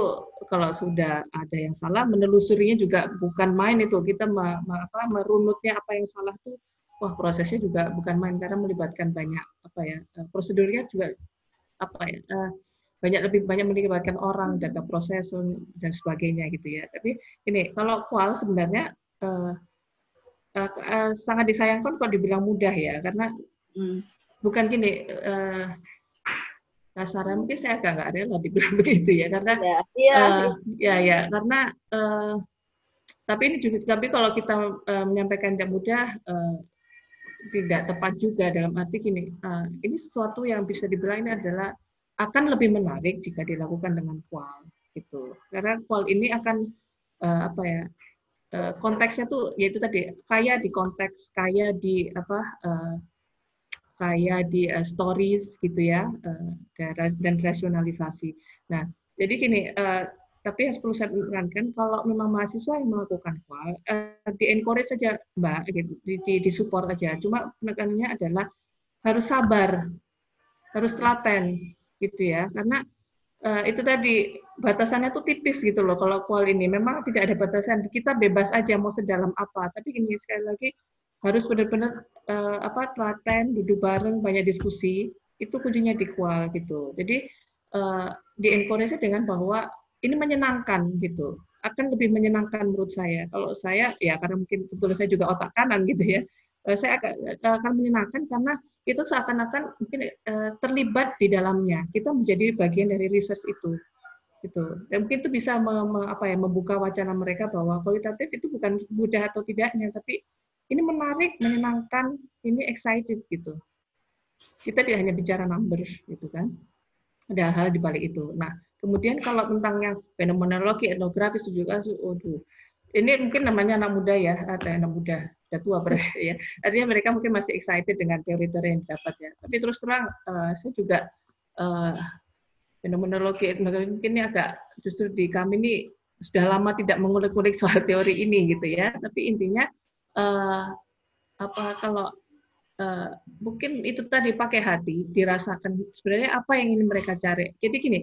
kalau sudah ada yang salah, menelusurinya juga bukan main itu. Kita merunutnya apa yang salah tuh, wah prosesnya juga bukan main karena melibatkan banyak prosedurnya juga lebih banyak melibatkan orang, data proses dan sebagainya gitu ya. Tapi ini kalau kual sebenarnya sangat disayangkan kalau dibilang mudah ya, karena bukan gini, kasarnya mungkin saya agak nggak rela dibilang begitu ya, karena karena tapi kalau kita menyampaikan tidak mudah, tidak tepat juga, dalam arti gini, ini sesuatu yang bisa dibilang ini adalah akan lebih menarik jika dilakukan dengan kual gitu, karena kual ini akan konteksnya tuh yaitu tadi kaya di konteks, kaya di stories gitu ya, dan rasionalisasi. Nah, jadi gini, tapi yang perlu saya tekankan, kalau memang mahasiswa yang melakukan kual, di-encourage saja Mbak, gitu, di-support aja. Cuma penekanannya adalah harus sabar, harus telaten gitu ya, karena itu tadi batasannya tuh tipis gitu loh. Kalau kual ini memang tidak ada batasan, kita bebas aja mau sedalam apa. Tapi ini sekali lagi harus benar-benar telaten, duduk bareng, banyak diskusi. Itu kuncinya di kual gitu. Jadi di-encourage dengan bahwa ini menyenangkan gitu. Akan lebih menyenangkan menurut saya. Kalau saya ya karena mungkin kebetulan saya juga otak kanan gitu ya. Saya akan menyenangkan karena itu seakan-akan mungkin terlibat di dalamnya. Kita menjadi bagian dari research itu. Gitu. Dan mungkin itu bisa membuka wacana mereka bahwa kualitatif itu bukan mudah atau tidaknya, tapi ini menarik, menyenangkan, ini excited gitu. Kita tidak hanya bicara numbers gitu kan. Ada hal di balik itu. Nah, kemudian kalau tentang yang fenomenologi, etnografis juga, ini mungkin namanya anak muda ya, ada anak muda, sudah tua berarti ya. Artinya mereka mungkin masih excited dengan teori-teori yang didapat ya. Tapi terus terang, saya juga fenomenologi, etnografi mungkin ini agak justru di kami ini sudah lama tidak mengulik-ulik soal teori ini gitu ya. Tapi intinya kalau mungkin itu tadi pakai hati, dirasakan sebenarnya apa yang ingin mereka cari. Jadi gini,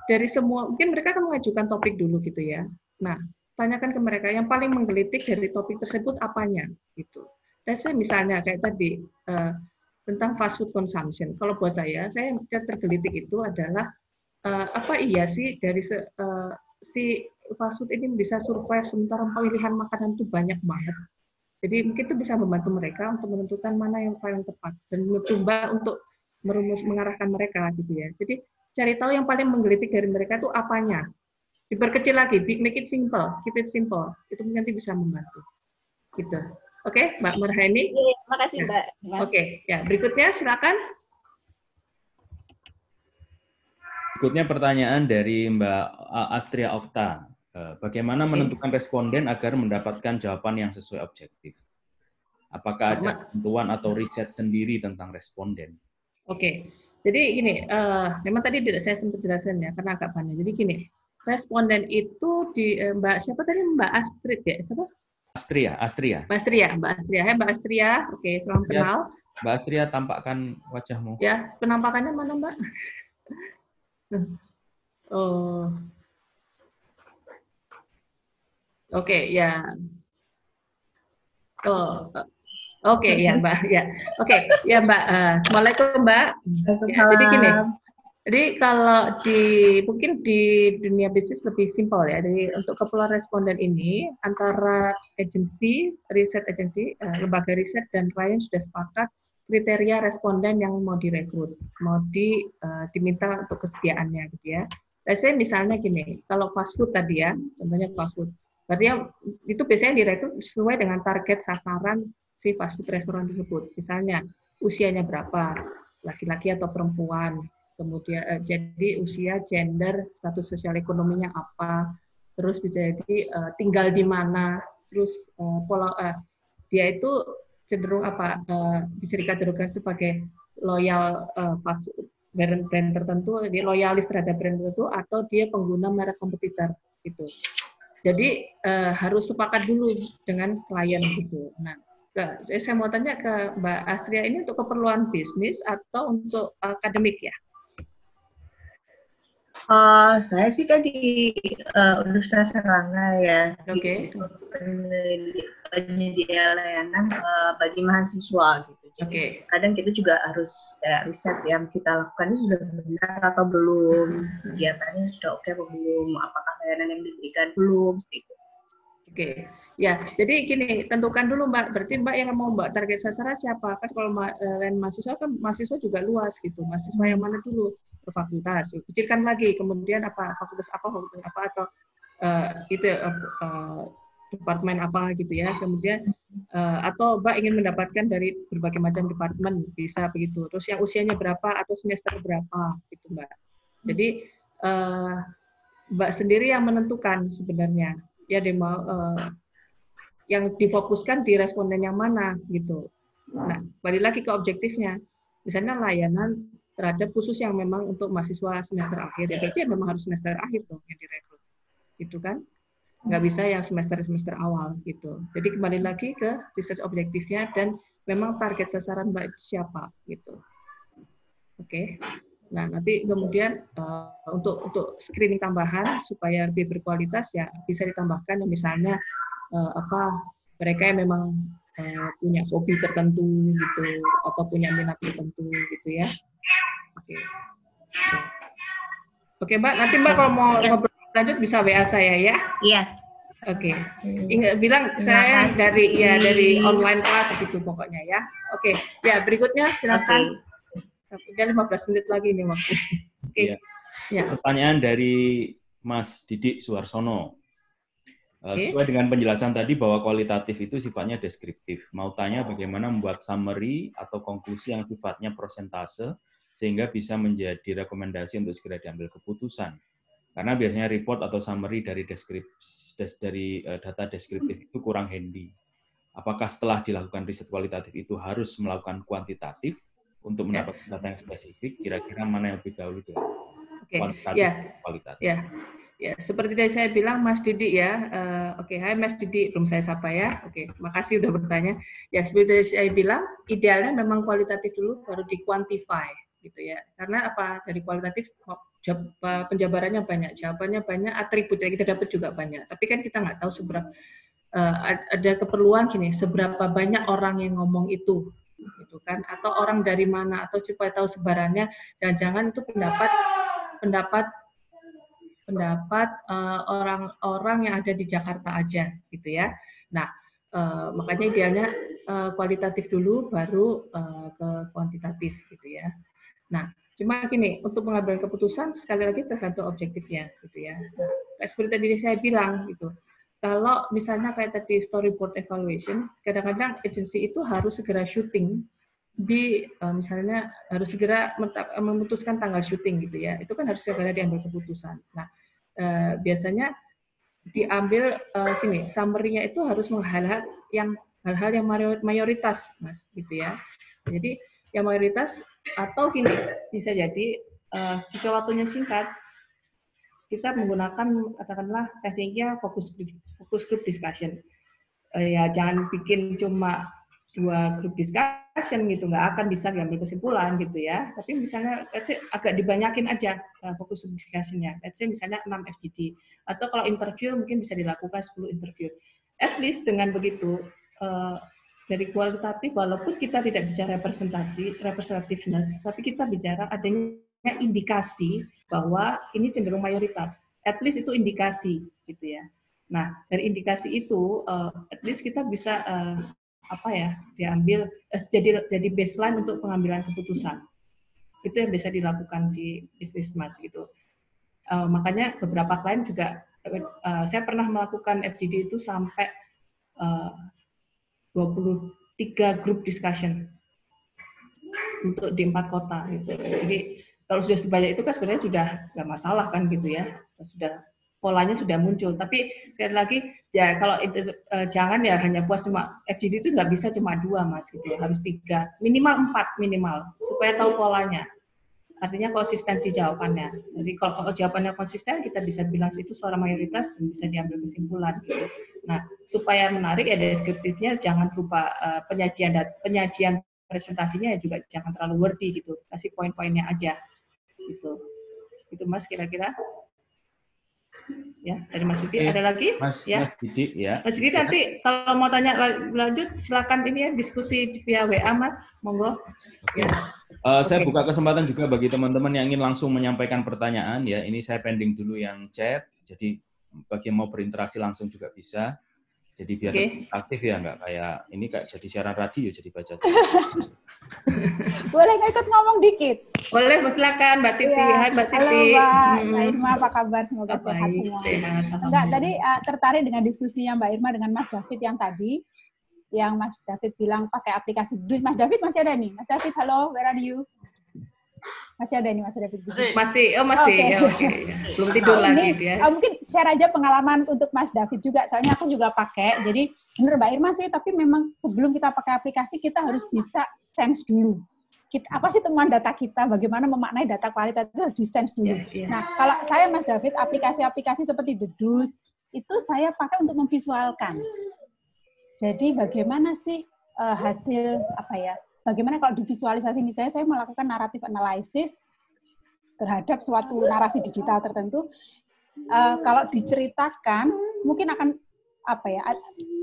dari semua mungkin mereka akan mengajukan topik dulu gitu ya. Nah, tanyakan ke mereka yang paling menggelitik dari topik tersebut apanya gitu. Dan saya misalnya kayak tadi tentang fast food consumption. Kalau buat saya yang tergelitik itu adalah apa iya sih dari si fast food ini bisa survive sementara pilihan makanan itu banyak banget. Jadi mungkin itu bisa membantu mereka untuk menentukan mana yang paling tepat dan mencoba untuk mengarahkan mereka gitu ya. Jadi cari tahu yang paling menggelitik dari mereka itu apanya. Diperkecil lagi, make it simple, keep it simple. Itu nanti bisa membantu. Gitu. Oke, Mbak Marhaini. Iya, makasih Mbak. Oke, ya berikutnya silakan. Berikutnya pertanyaan dari Mbak Astria Okta. Bagaimana menentukan responden agar mendapatkan jawaban yang sesuai objektif? Apakah ada tentuan atau riset sendiri tentang responden? Oke, jadi gini, memang tadi tidak saya sempat jelaskan ya, karena agak banyak. Jadi gini, responden itu di Mbak siapa tadi, Mbak Astrid ya? Siapa? Astria. Mbak Astria. Hai Mbak Astria, oke, salam kenal. Mbak Astria, tampakkan wajahmu. Ya, penampakannya mana Mbak? Oh, oke ya. Oh, oke ya Mbak. Ya, oke ya Mbak. Assalamualaikum Mbak. Ya, jadi gini. Jadi kalau mungkin di dunia bisnis lebih simpel ya. Jadi untuk keperluan responden ini antara agensi, riset agensi, lembaga riset dan klien sudah sepakat kriteria responden yang mau direkrut, mau diminta untuk kesediaannya gitu ya. Saya misalnya gini, kalau fast food tadi ya, contohnya fast food, berarti itu biasanya direkrut sesuai dengan target sasaran si fast food restoran tersebut. Misalnya usianya berapa, laki-laki atau perempuan, kemudian jadi usia, gender, status sosial ekonominya apa, terus bisa jadi tinggal di mana, terus dia itu cenderung apa, bisa dikategorikan sebagai loyal brand tertentu, dia loyalis terhadap brand tertentu, atau dia pengguna merek kompetitor gitu. Jadi harus sepakat dulu dengan klien gitu. Nah, saya mau tanya ke Mbak Astria, ini untuk keperluan bisnis atau untuk akademik ya? Saya sih kan di Universitas Erlangga ya, Oke. Penyedia layanan bagi mahasiswa gitu. Jadi kadang kita juga harus riset yang kita lakukan ini sudah benar atau belum, kegiatannya sudah oke atau belum, apakah layanan yang diberikan belum, seperti itu. Oke, ya. Jadi gini, tentukan dulu Mbak. Berarti Mbak yang mau Mbak target sasaran siapa? Kan kalau lain mahasiswa kan mahasiswa juga luas gitu. Mahasiswa yang mana dulu? Fakultas. Pikirkan lagi. Kemudian apa? Fakultas apa atau departemen apa gitu ya. Kemudian atau Mbak ingin mendapatkan dari berbagai macam departemen, bisa begitu. Terus yang usianya berapa atau semester berapa gitu Mbak. Jadi Mbak sendiri yang menentukan sebenarnya. Ya demo yang difokuskan di responden yang mana gitu. Nah, balik lagi ke objektifnya. Misalnya layanan terhadap khusus yang memang untuk mahasiswa semester akhir, ya berarti memang harus semester akhir dong yang direkrut, gitu kan? Nggak bisa yang semester awal gitu. Jadi kembali lagi ke research objektifnya dan memang target sasaran Mbak siapa gitu. Oke. Nah, nanti kemudian untuk screening tambahan supaya lebih berkualitas ya bisa ditambahkan misalnya mereka yang memang punya hobi tertentu gitu atau punya minat tertentu gitu ya. Oke. Oke, Mbak, nanti Mbak kalau mau ngobrol lanjut bisa WA saya ya. Iya. Oke. Ingat bilang saya dari online kelas gitu pokoknya ya. Oke. Ya, berikutnya silakan. Udah 15 menit lagi nih waktu. Oke. Ya. Pertanyaan dari Mas Didik Suarsono. Sesuai dengan penjelasan tadi bahwa kualitatif itu sifatnya deskriptif. Mau tanya bagaimana membuat summary atau konklusi yang sifatnya prosentase sehingga bisa menjadi rekomendasi untuk segera diambil keputusan. Karena biasanya report atau summary dari data deskriptif itu kurang handy. Apakah setelah dilakukan riset kualitatif itu harus melakukan kuantitatif untuk mendapatkan data yang spesifik? Kira-kira mana yang lebih dahulu dari kuantitatif atau kualitatif? Ya, seperti tadi saya bilang Mas Didi ya. Oke, hai Mas Didi, belum saya sapa ya. Oke, makasih udah bertanya. Ya, seperti tadi saya bilang, idealnya memang kualitatif dulu baru di-quantify gitu ya. Karena apa? Dari kualitatif penjabarannya banyak, jawabannya banyak, atribut yang kita dapat juga banyak. Tapi kan kita nggak tahu seberapa ada keperluan gini, seberapa banyak orang yang ngomong itu gitu kan, atau orang dari mana, atau supaya tahu sebarannya, jangan-jangan itu pendapat orang-orang yang ada di Jakarta aja gitu ya. Nah, makanya idealnya kualitatif dulu baru ke kuantitatif gitu ya. Nah, cuma gini, untuk pengambilan keputusan sekali lagi tergantung objektifnya gitu ya. Nah, seperti tadi saya bilang gitu. Kalau misalnya kayak tadi storyboard evaluation, kadang-kadang agensi itu harus segera syuting misalnya harus segera memutuskan tanggal syuting gitu ya. Itu kan harus segera diambil keputusan. Nah, biasanya diambil summary-nya itu harus hal-hal yang mayoritas, Mas, gitu ya. Jadi yang mayoritas atau gini bisa jadi jika waktunya singkat kita menggunakan katakanlah tekniknya focus group discussion. Ya jangan bikin cuma dua grup discussion gitu, nggak akan bisa diambil kesimpulan gitu ya. Tapi misalnya agak dibanyakin aja fokus discussion-nya. Let's say misalnya 6 FGD. Atau kalau interview mungkin bisa dilakukan 10 interview. At least dengan begitu, dari kualitatif, walaupun kita tidak bicara representativeness, tapi kita bicara adanya indikasi bahwa ini cenderung mayoritas. At least itu indikasi gitu ya. Nah, dari indikasi itu, at least kita bisa diambil jadi baseline untuk pengambilan keputusan. Itu yang bisa dilakukan di bisnis mas gitu. Makanya beberapa klien juga saya pernah melakukan FGD itu sampai 23 grup discussion untuk di 4 kota gitu. Jadi kalau sudah sebanyak itu kan sebenarnya sudah nggak masalah kan gitu ya. Sudah polanya sudah muncul. Tapi sekali lagi ya kalau jangan ya hanya puas cuma FGD itu nggak bisa cuma 2 mas gitu ya, harus 3 minimal 4 minimal supaya tahu polanya. Artinya konsistensi jawabannya. Jadi kalau jawabannya konsisten kita bisa bilang itu suara mayoritas dan bisa diambil kesimpulan gitu. Nah supaya menarik ya deskriptifnya jangan lupa penyajian presentasinya juga jangan terlalu wordy gitu, kasih poin-poinnya aja gitu. Itu mas kira-kira. Ya, dari Mas Didi ada lagi? Mas Didi ya. Mas Didi nanti kalau mau tanya lanjut silakan ini ya diskusi via WA Mas, monggo. Ya. Saya buka kesempatan juga bagi teman-teman yang ingin langsung menyampaikan pertanyaan ya. Ini saya pending dulu yang chat. Jadi bagi yang mau berinteraksi langsung juga bisa. Jadi biar aktif ya, nggak kayak ini kayak jadi siaran radio jadi baca. Boleh nggak ikut ngomong dikit? Boleh, silakan Mbak Titi. Ya. Hai Mbak Titi. Halo Mbak Irma, apa kabar? Semoga sehat semua. Enggak, tadi tertarik dengan diskusinya Mbak Irma dengan Mas David yang tadi. Yang Mas David bilang pakai aplikasi. Mas David masih ada nih. Mas David, halo, where are you? Masih ada nih Mas David. Masih. Belum tidur lagi dia. Mungkin share aja pengalaman untuk Mas David juga. Soalnya aku juga pakai. Jadi benar Mbak Irma sih, tapi memang sebelum kita pakai aplikasi kita harus bisa sense dulu. Apa sih temuan data kita? Bagaimana memaknai data kualitatif itu harus di sense dulu. Nah, kalau saya Mas David aplikasi-aplikasi seperti Dedus itu saya pakai untuk memvisualkan. Jadi bagaimana sih hasil bagaimana kalau divisualisasi misalnya saya melakukan narrative analysis terhadap suatu narasi digital tertentu, kalau diceritakan mungkin akan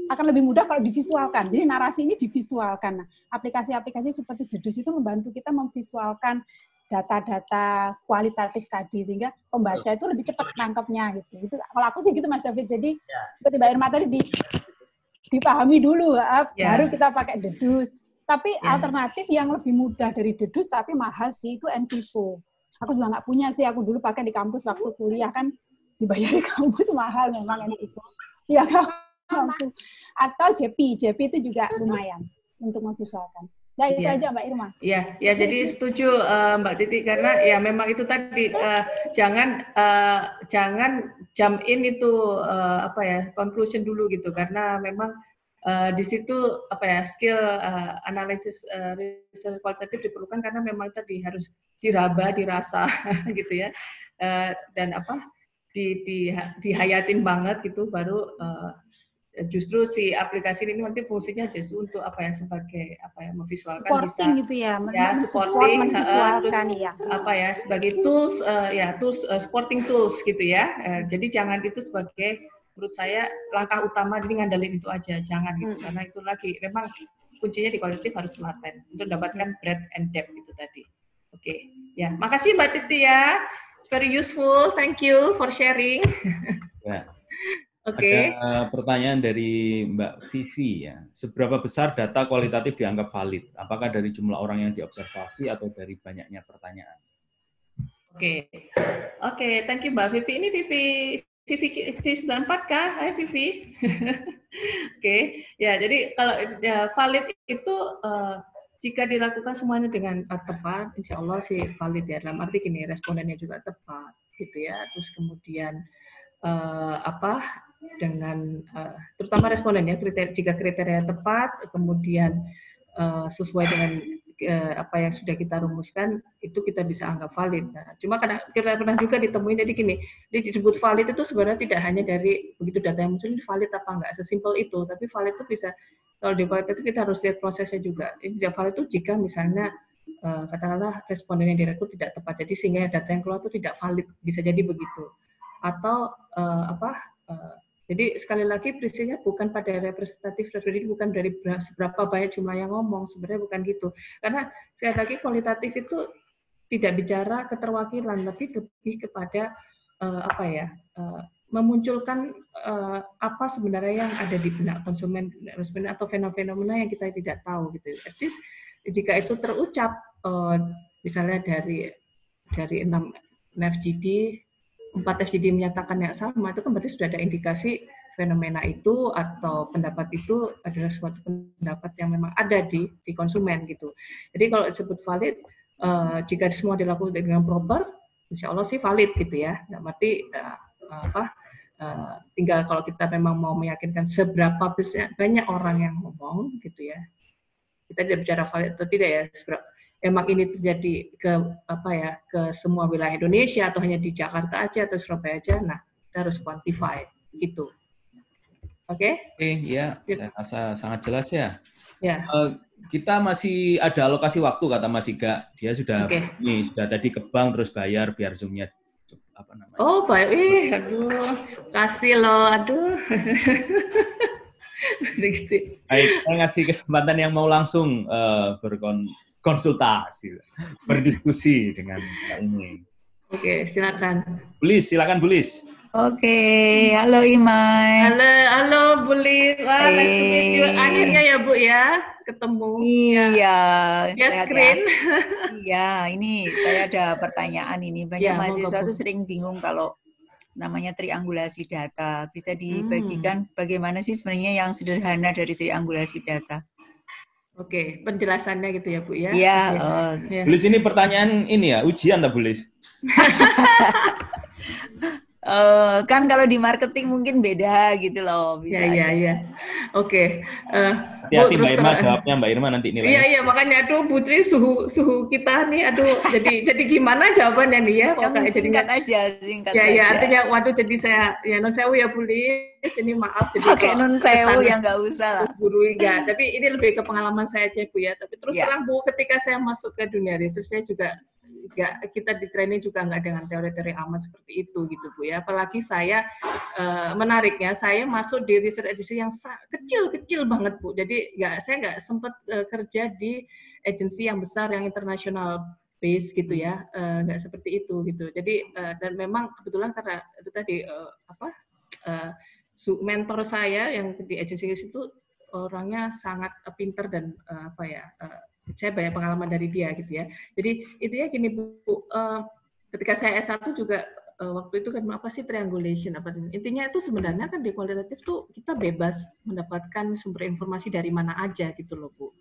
akan lebih mudah kalau divisualkan. Jadi narasi ini divisualkan. Nah, aplikasi-aplikasi seperti Dedus itu membantu kita memvisualkan data-data kualitatif tadi sehingga pembaca itu lebih cepat nangkepnya gitu. Kalau aku sih gitu Mas David. Jadi seperti Mbak Irma tadi dipahami dulu, baru kita pakai Dedus. Tapi alternatif yang lebih mudah dari Dedus tapi mahal sih itu NVivo. Aku juga nggak punya sih, aku dulu pakai di kampus waktu kuliah kan dibayar di kampus mahal memang NVivo. Ya kan? Atau JP itu juga lumayan untuk memvisualkan. Nah itu aja Mbak Irma. Iya, ya jadi setuju Mbak Titi karena ya memang itu tadi jangan jump in itu conclusion dulu gitu karena memang di situ skill analisis riset kualitatif diperlukan karena memang tadi harus diraba, dirasa gitu ya dan dihayatin banget gitu baru justru si aplikasi ini nanti fungsinya justru untuk sebagai memvisualkan supporting bisa gitu ya, supporting memvisualkan sebagai tools supporting tools gitu ya. Jadi jangan itu sebagai menurut saya langkah utama jadi ngandelin itu aja, jangan gitu karena itu lagi memang kuncinya di kualitatif harus telaten untuk dapatkan breadth and depth itu tadi. Oke. Ya, makasih Mbak Titi ya. It's very useful. Thank you for sharing. Ya. Oke. Ada pertanyaan dari Mbak Vivi ya. Seberapa besar data kualitatif dianggap valid? Apakah dari jumlah orang yang diobservasi atau dari banyaknya pertanyaan? Oke, thank you Mbak Vivi. Ini Vivi 94 kah? Hai Vivi. Oke, ya jadi kalau valid itu jika dilakukan semuanya dengan tepat, insya Allah sih valid ya. Dalam arti gini, respondennya juga tepat, gitu ya. Terus kemudian dengan terutama responden ya, jika kriteria tepat, kemudian sesuai dengan apa yang sudah kita rumuskan, itu kita bisa anggap valid. Nah, cuma kadang kita pernah juga ditemuin jadi gini, disebut valid itu sebenarnya tidak hanya dari begitu data yang muncul ini valid apa enggak, sesimpel itu, tapi valid itu bisa Kalau di kualitatif kita harus lihat prosesnya juga. Ini tidak valid itu jika misalnya katakanlah responden yang direkrut tidak tepat, jadi sehingga data yang keluar itu tidak valid, bisa jadi begitu. Atau jadi sekali lagi prinsipnya bukan pada representatif, jadi bukan dari seberapa banyak jumlah yang ngomong, sebenarnya bukan gitu. Karena sekali lagi kualitatif itu tidak bicara keterwakilan, tapi lebih kepada memunculkan apa sebenarnya yang ada di benak konsumen atau fenomena yang kita tidak tahu gitu. At least jika itu terucap misalnya dari 6 FGD, 4 FGD menyatakan yang sama, itu kan berarti sudah ada indikasi fenomena itu atau pendapat itu adalah suatu pendapat yang memang ada di konsumen gitu. Jadi kalau disebut valid, jika semua dilakukan dengan proper, insya Allah sih valid gitu ya. Nggak berarti tinggal kalau kita memang mau meyakinkan seberapa banyak orang yang ngomong gitu ya. Kita tidak bicara valid atau tidak ya. Emang ini terjadi ke semua wilayah Indonesia atau hanya di Jakarta aja atau Surabaya aja, nah kita harus quantify gitu. Oke? Ya, saya rasa sangat jelas ya. Ya. Kita masih ada alokasi waktu kata Mas Iga, dia sudah sudah tadi ke bank terus bayar biar Zoom-nya apa namanya? Oh baik, aduh, kasih loh, aduh. Baik, saya ngasih kesempatan yang mau langsung konsultasi, berdiskusi dengan Mbak ini. Oke, silakan. Bulis, silakan Bulis. Oke, halo Imai. Halo Bulis. Wah, nice to meet you. Akhirnya ya Bu ya, ketemu. Iya. Ya screen. Iya, ini saya ada pertanyaan ini. Banyak mahasiswa tuh sering bingung kalau namanya triangulasi data. Bisa dibagikan bagaimana sih sebenarnya yang sederhana dari triangulasi data? Oke, penjelasannya gitu ya Bu ya. Iya. Bulis ini pertanyaan ini ya, ujian tak Bulis? Kan kalau di marketing mungkin beda gitu loh. Bisa Iya. Oke. Hati-hati Mbak Irma jawabnya, Mbak Irma nanti nilainya. Iya, makanya aduh Putri suhu kita nih, aduh jadi gimana jawabannya nih ya? Yang singkat aja. Ya, artinya waduh jadi saya ya non sewu ya Bulis, ini maaf jadi Oke, non sewu ya nggak usah lah. Guru enggak, tapi ini lebih ke pengalaman saya aja Bu ya. Tapi terus terang Bu, ketika saya masuk ke dunia riset saya juga kita di training juga nggak dengan teori-teori aman seperti itu gitu Bu ya. Apalagi saya menariknya saya masuk di research agency yang kecil banget Bu. Jadi saya nggak sempat kerja di agensi yang besar yang internasional base gitu ya, nggak seperti itu gitu. Jadi dan memang kebetulan karena itu tadi mentor saya yang di agensi itu orangnya sangat pinter dan saya banyak pengalaman dari dia gitu ya. Jadi intinya gini Bu, ketika saya S1 juga waktu itu kan apa sih triangulation apa intinya itu sebenarnya kan di kualitatif tuh kita bebas mendapatkan sumber informasi dari mana aja gitu loh Bu.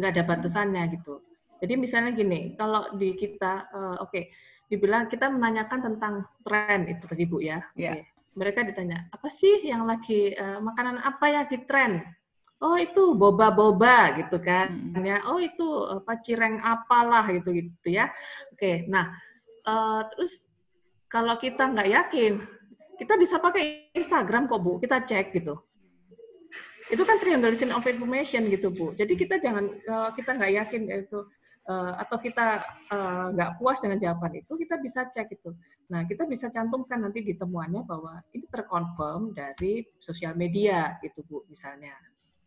Nggak ada batasannya gitu. Jadi misalnya gini, kalau di kita dibilang kita menanyakan tentang tren itu tadi Bu ya. Yeah. Mereka ditanya, apa sih yang lagi makanan apa yang lagi tren? Oh itu boba-boba gitu kan, ya. Oh itu cireng apalah gitu ya. Oke, nah terus kalau kita nggak yakin, kita bisa pakai Instagram kok Bu, kita cek gitu. Itu kan triangulation of information gitu Bu. Jadi kita jangan kita nggak yakin itu atau kita nggak puas dengan jawaban itu, kita bisa cek itu. Nah kita bisa cantumkan nanti di temuannya bahwa ini terkonfirm dari sosial media gitu Bu misalnya.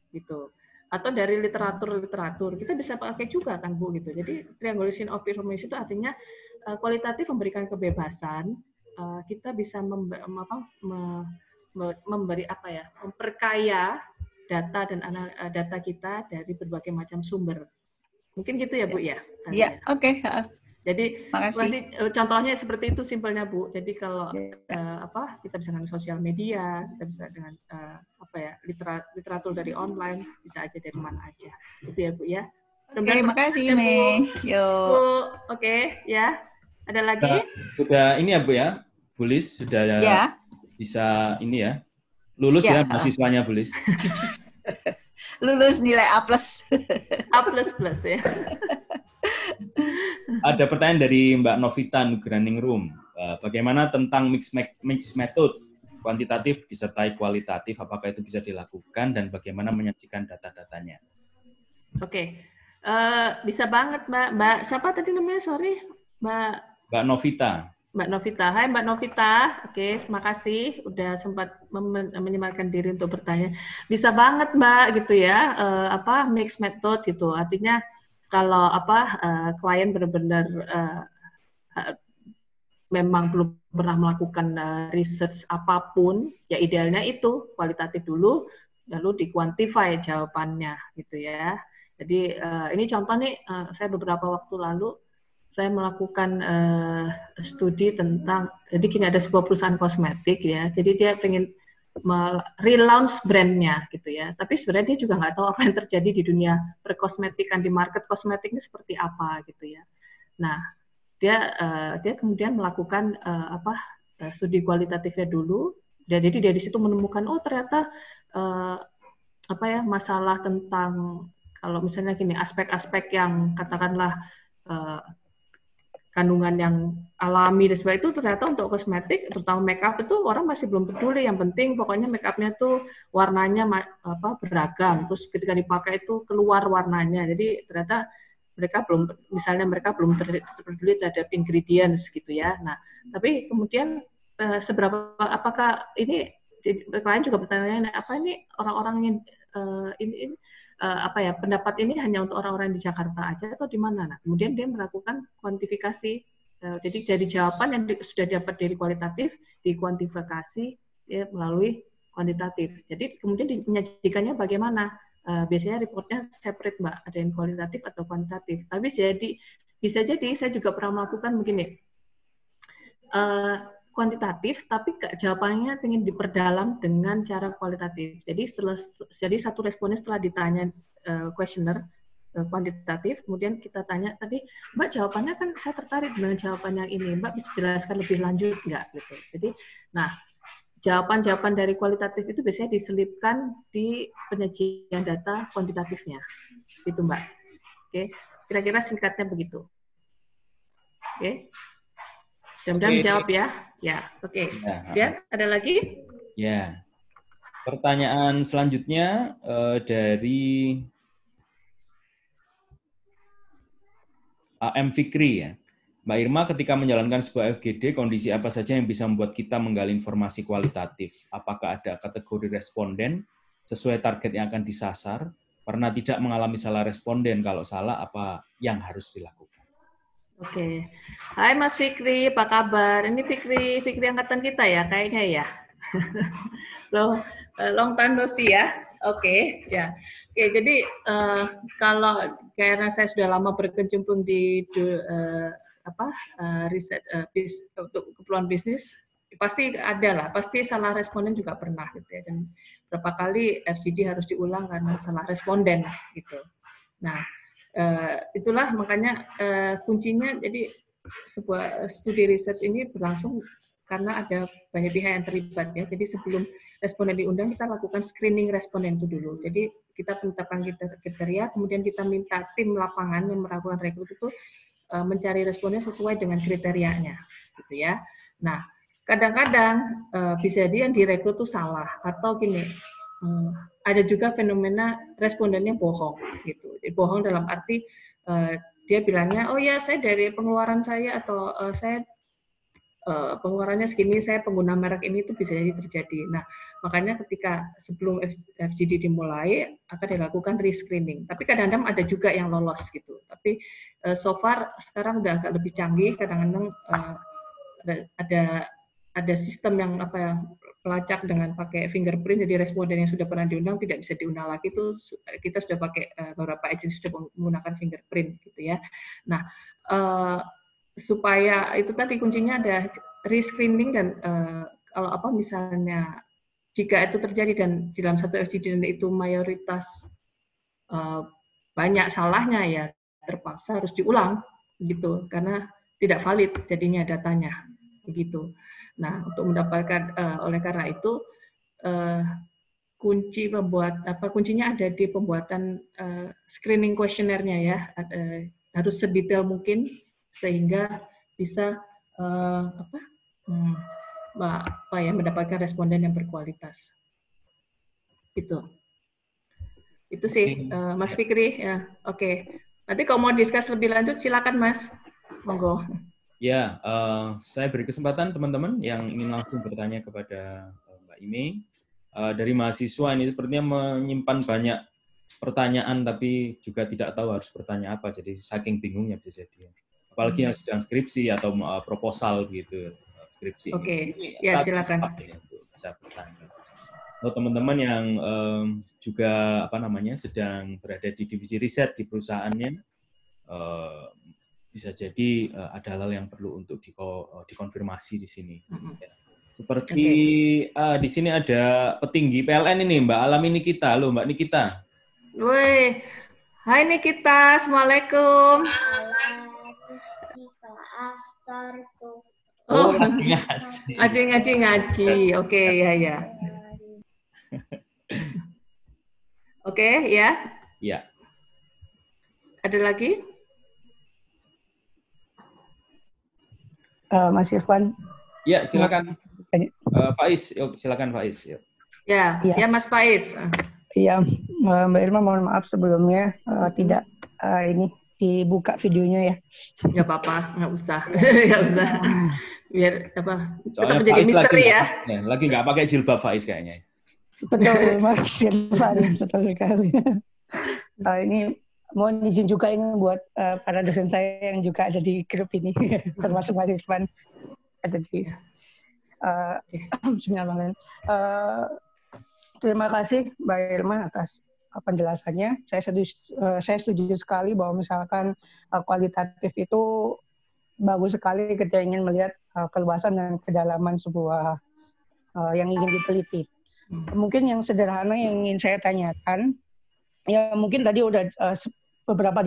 Gitu. Atau dari literatur kita bisa pakai juga kan Bu gitu. Jadi triangulation of information itu artinya kualitatif memberikan kebebasan, kita bisa memberi memperkaya data dan data kita dari berbagai macam sumber. Mungkin gitu ya Bu ya. Iya, oke. Jadi contohnya seperti itu simpelnya Bu. Jadi kalau kita bisa dengan sosial media, kita bisa dengan literatur dari online, bisa aja dari mana aja. Itu ya Bu ya. Oke, makasih Mei. Oke, ya. Ada lagi? Sudah ini ya Bu ya. Bulis sudah bisa ini ya. Lulus ya mahasiswanya Bulis. Lulus nilai A+. A++ ya. Ada pertanyaan dari Mbak Novita Nugraning Room. Bagaimana tentang mixed method kuantitatif disertai kualitatif, apakah itu bisa dilakukan dan bagaimana menyajikan data-datanya? Oke. Bisa banget, Mbak. Siapa tadi namanya? Sorry, Mbak Novita. Mbak Novita. Hai Mbak Novita. Oke, terima kasih udah sempat menyempatkan diri untuk bertanya. Bisa banget Mbak gitu ya. Mixed method gitu. Artinya kalau klien benar-benar memang belum pernah melakukan research apapun, ya idealnya itu kualitatif dulu, lalu dikuantify jawabannya gitu ya. Jadi ini contoh nih, saya beberapa waktu lalu saya melakukan studi tentang, jadi gini, ada sebuah perusahaan kosmetik ya, jadi dia pengen relaunch brandnya gitu ya, tapi sebenarnya dia juga nggak tahu apa yang terjadi di dunia perkosmetikan, di market kosmetik ini seperti apa gitu ya. Nah, dia kemudian melakukan studi kualitatifnya dulu, dan jadi dari situ menemukan ternyata masalah tentang, kalau misalnya gini, aspek-aspek yang katakanlah kandungan yang alami dan sebagainya, itu ternyata untuk kosmetik, terutama makeup itu orang masih belum peduli. Yang penting pokoknya makeupnya tuh warnanya beragam, terus ketika dipakai itu keluar warnanya. Jadi ternyata mereka belum peduli terhadap ingredients gitu ya. Nah, tapi kemudian apakah ini, klien juga bertanya, apa ini orang-orang ini pendapat ini hanya untuk orang-orang di Jakarta aja atau di mana? Nah, kemudian dia melakukan kuantifikasi. Jadi dari jawaban yang sudah dapat dari kualitatif dikuantifikasi ya, melalui kuantitatif. Jadi kemudian menyajikannya bagaimana? Biasanya reportnya separate Mbak, ada yang kualitatif atau kuantitatif. Tapi bisa jadi saya juga pernah melakukan begini, kuantitatif, tapi jawabannya ingin diperdalam dengan cara kualitatif. Jadi satu responden setelah ditanya kuesioner kuantitatif, kemudian kita tanya tadi, Mbak jawabannya kan saya tertarik dengan jawaban yang ini, Mbak bisa jelaskan lebih lanjut nggak gitu. Jadi, nah jawaban-jawaban dari kualitatif itu biasanya diselipkan di penyajian data kuantitatifnya, gitu Mbak. Oke, kira-kira singkatnya begitu. Oke, mudah-mudahan menjawab ya. Ya, oke. Kemudian ada lagi? Ya. Pertanyaan selanjutnya dari AM Fikri ya. Mbak Irma, ketika menjalankan sebuah FGD, kondisi apa saja yang bisa membuat kita menggali informasi kualitatif? Apakah ada kategori responden sesuai target yang akan disasar? Pernah tidak mengalami salah responden? Kalau salah, apa yang harus dilakukan? Oke. Hai Mas Fikri, apa kabar? Ini Fikri angkatan kita ya, kayaknya ya. Loh, long time no see ya. Oke, ya. Oke, jadi kalau karena saya sudah lama berkecimpung di riset untuk keperluan bisnis, pasti ada lah, pasti salah responden juga pernah gitu ya. Dan berapa kali FGD harus diulang karena salah responden gitu. Nah, itulah makanya kuncinya, jadi sebuah studi riset ini berlangsung karena ada banyak pihak yang terlibat ya. Jadi sebelum responden diundang, kita lakukan screening responden itu dulu. Jadi kita penetapan kriteria, kemudian kita minta tim lapangan yang melakukan rekrut itu mencari responden sesuai dengan kriterianya, gitu ya. Nah, kadang-kadang bisa jadi yang direkrut itu salah, atau gini, ada juga fenomena respondennya bohong, gitu. Bohong dalam arti dia bilangnya, oh ya saya dari pengeluaran saya, atau saya pengeluarannya segini, saya pengguna merek ini, itu bisa jadi terjadi. Nah, makanya ketika sebelum FGD dimulai akan dilakukan rescreening. Tapi kadang-kadang ada juga yang lolos gitu. Tapi so far sekarang udah agak lebih canggih. Kadang-kadang ada sistem yang pelacak dengan pakai fingerprint. Jadi responden yang sudah pernah diundang tidak bisa diundang lagi. Itu kita sudah pakai, beberapa agensi sudah menggunakan fingerprint gitu ya. Nah, supaya itu tadi kuncinya ada rescreening, dan kalau misalnya jika itu terjadi dan di dalam satu FGD itu mayoritas banyak salahnya, ya terpaksa harus diulang gitu, karena tidak valid jadinya datanya begitu. Nah, untuk mendapatkan oleh karena itu kuncinya ada di pembuatan screening kuesionernya ya, harus sedetail mungkin sehingga bisa mendapatkan responden yang berkualitas. Itu sih Mas Fikri ya. Oke. Nanti kalau mau diskus lebih lanjut silakan Mas. Monggo. Ya, saya beri kesempatan teman-teman yang ingin langsung bertanya kepada Mbak Ime. Dari mahasiswa ini sepertinya menyimpan banyak pertanyaan tapi juga tidak tahu harus bertanya apa, jadi saking bingungnya bisa jadi. Apalagi yang sedang skripsi atau proposal gitu, skripsi. Oke, ya silakan. Bisa bertanya. Atau teman-teman yang juga sedang berada di divisi riset di perusahaannya, bisa jadi ada hal yang perlu untuk dikonfirmasi di sini. Seperti di sini ada petinggi PLN ini, Mbak Alami Nikita. Halo, Mbak Nikita. Woi, hai Nikita, assalamualaikum. Oh, ngaji. Oke, ya. Oke, ya. Ya. Ada lagi? Mas Irfan. Ya, silakan. Faiz, silakan Faiz. Ya, Mas Faiz. Iya, Mbak Irma mohon maaf sebelumnya tidak ini dibuka videonya ya. Nggak apa-apa, nggak usah. Biar apa? Kita menjadi misteri ya. Lagi nggak pakai jilbab Faiz kayaknya. Betul, Mas Irfan, betul sekali. Ini mohon izin juga ini buat para dosen saya yang juga ada di grup ini, termasuk Mas Irfan ada di. Bismillahirrahmanirrahim. Terima kasih Mbak Irma atas penjelasannya. Saya setuju sekali bahwa misalkan kualitatif itu bagus sekali ketika ingin melihat keluasan dan kedalaman sebuah yang ingin diteliti. Mungkin yang sederhana yang ingin saya tanyakan, ya mungkin tadi udah beberapa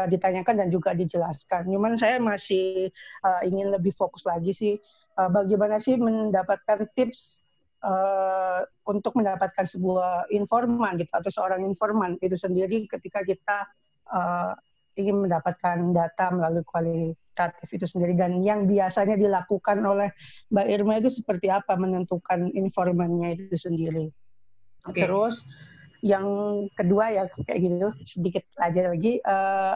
ditanyakan dan juga dijelaskan. Cuman saya masih ingin lebih fokus lagi sih, bagaimana sih mendapatkan tips untuk mendapatkan sebuah informan gitu atau seorang informan itu sendiri ketika kita ingin mendapatkan data melalui kualitatif itu sendiri, dan yang biasanya dilakukan oleh Mbak Irma itu seperti apa menentukan informannya itu sendiri. Terus yang kedua ya kayak gitu sedikit aja lagi,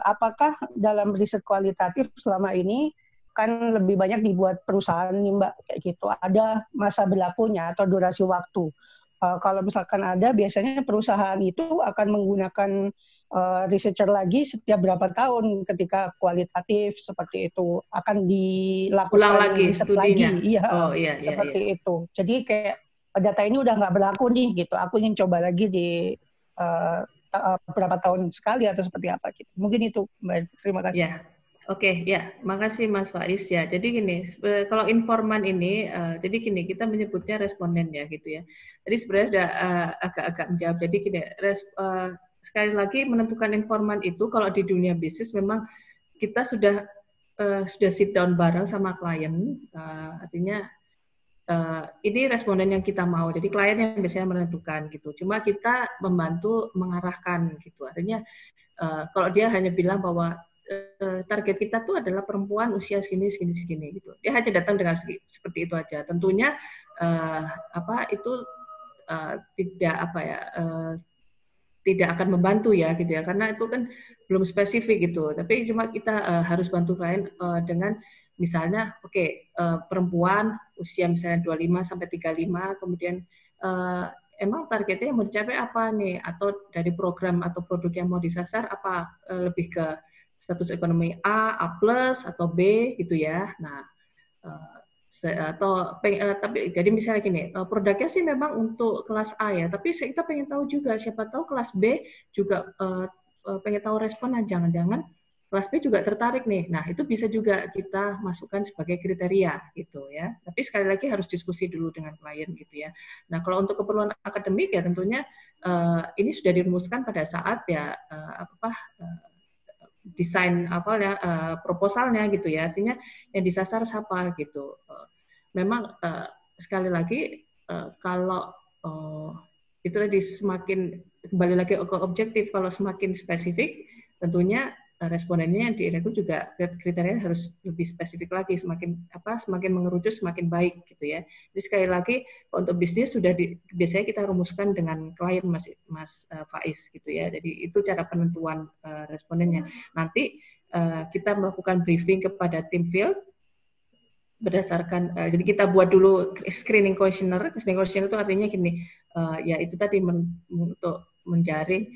apakah dalam riset kualitatif selama ini kan lebih banyak dibuat perusahaan nih Mbak, kayak gitu. Ada masa berlakunya atau durasi waktu. Kalau misalkan ada, biasanya perusahaan itu akan menggunakan researcher lagi setiap berapa tahun ketika kualitatif seperti itu akan dilakukan riset lagi. Iya, seperti itu. Jadi kayak data ini udah nggak berlaku nih gitu. Aku ingin coba lagi di berapa tahun sekali atau seperti apa gitu. Mungkin itu Mbak. Terima kasih. Yeah. Oke, ya, makasih Mas Faiz ya. Jadi gini, kalau informan ini, jadi gini, kita menyebutnya responden ya gitu ya. Jadi sebenarnya sudah agak-agak menjawab. Jadi gini, sekali lagi menentukan informan itu kalau di dunia bisnis memang kita sudah sit down bareng sama klien, artinya ini responden yang kita mau. Jadi klien yang biasanya menentukan gitu. Cuma kita membantu mengarahkan gitu. Artinya kalau dia hanya bilang bahwa target kita tuh adalah perempuan usia segini gitu. Dia hanya datang dengan seperti itu aja. Tentunya itu tidak akan membantu ya gitu ya, karena itu kan belum spesifik gitu. Tapi cuma kita harus bantu klien dengan misalnya perempuan usia misalnya 25 sampai 35, kemudian emang targetnya mau dicapai apa nih, atau dari program atau produk yang mau disasar apa, lebih ke status ekonomi A plus atau B gitu ya. Nah, tapi jadi misalnya gini, produknya sih memang untuk kelas A ya, tapi kita pengen tahu juga, siapa tahu kelas B juga pengen tahu respon, jangan-jangan kelas B juga tertarik nih. Nah, itu bisa juga kita masukkan sebagai kriteria gitu ya. Tapi sekali lagi harus diskusi dulu dengan klien gitu ya. Nah, kalau untuk keperluan akademik ya tentunya ini sudah dirumuskan pada saat ya desain proposalnya gitu ya, artinya yang disasar siapa gitu. Memang sekali lagi kalau itu tadi semakin kembali lagi ke objektif, kalau semakin spesifik tentunya respondennya yang direkrut juga kriterianya harus lebih spesifik lagi, semakin mengerucut semakin baik gitu ya. Jadi sekali lagi untuk bisnis sudah biasanya kita rumuskan dengan klien Mas Faiz gitu ya. Jadi itu cara penentuan respondennya. Nanti kita melakukan briefing kepada tim field berdasarkan jadi kita buat dulu screening questionnaire. Screening questionnaire itu artinya gini, ya itu tadi untuk menjaring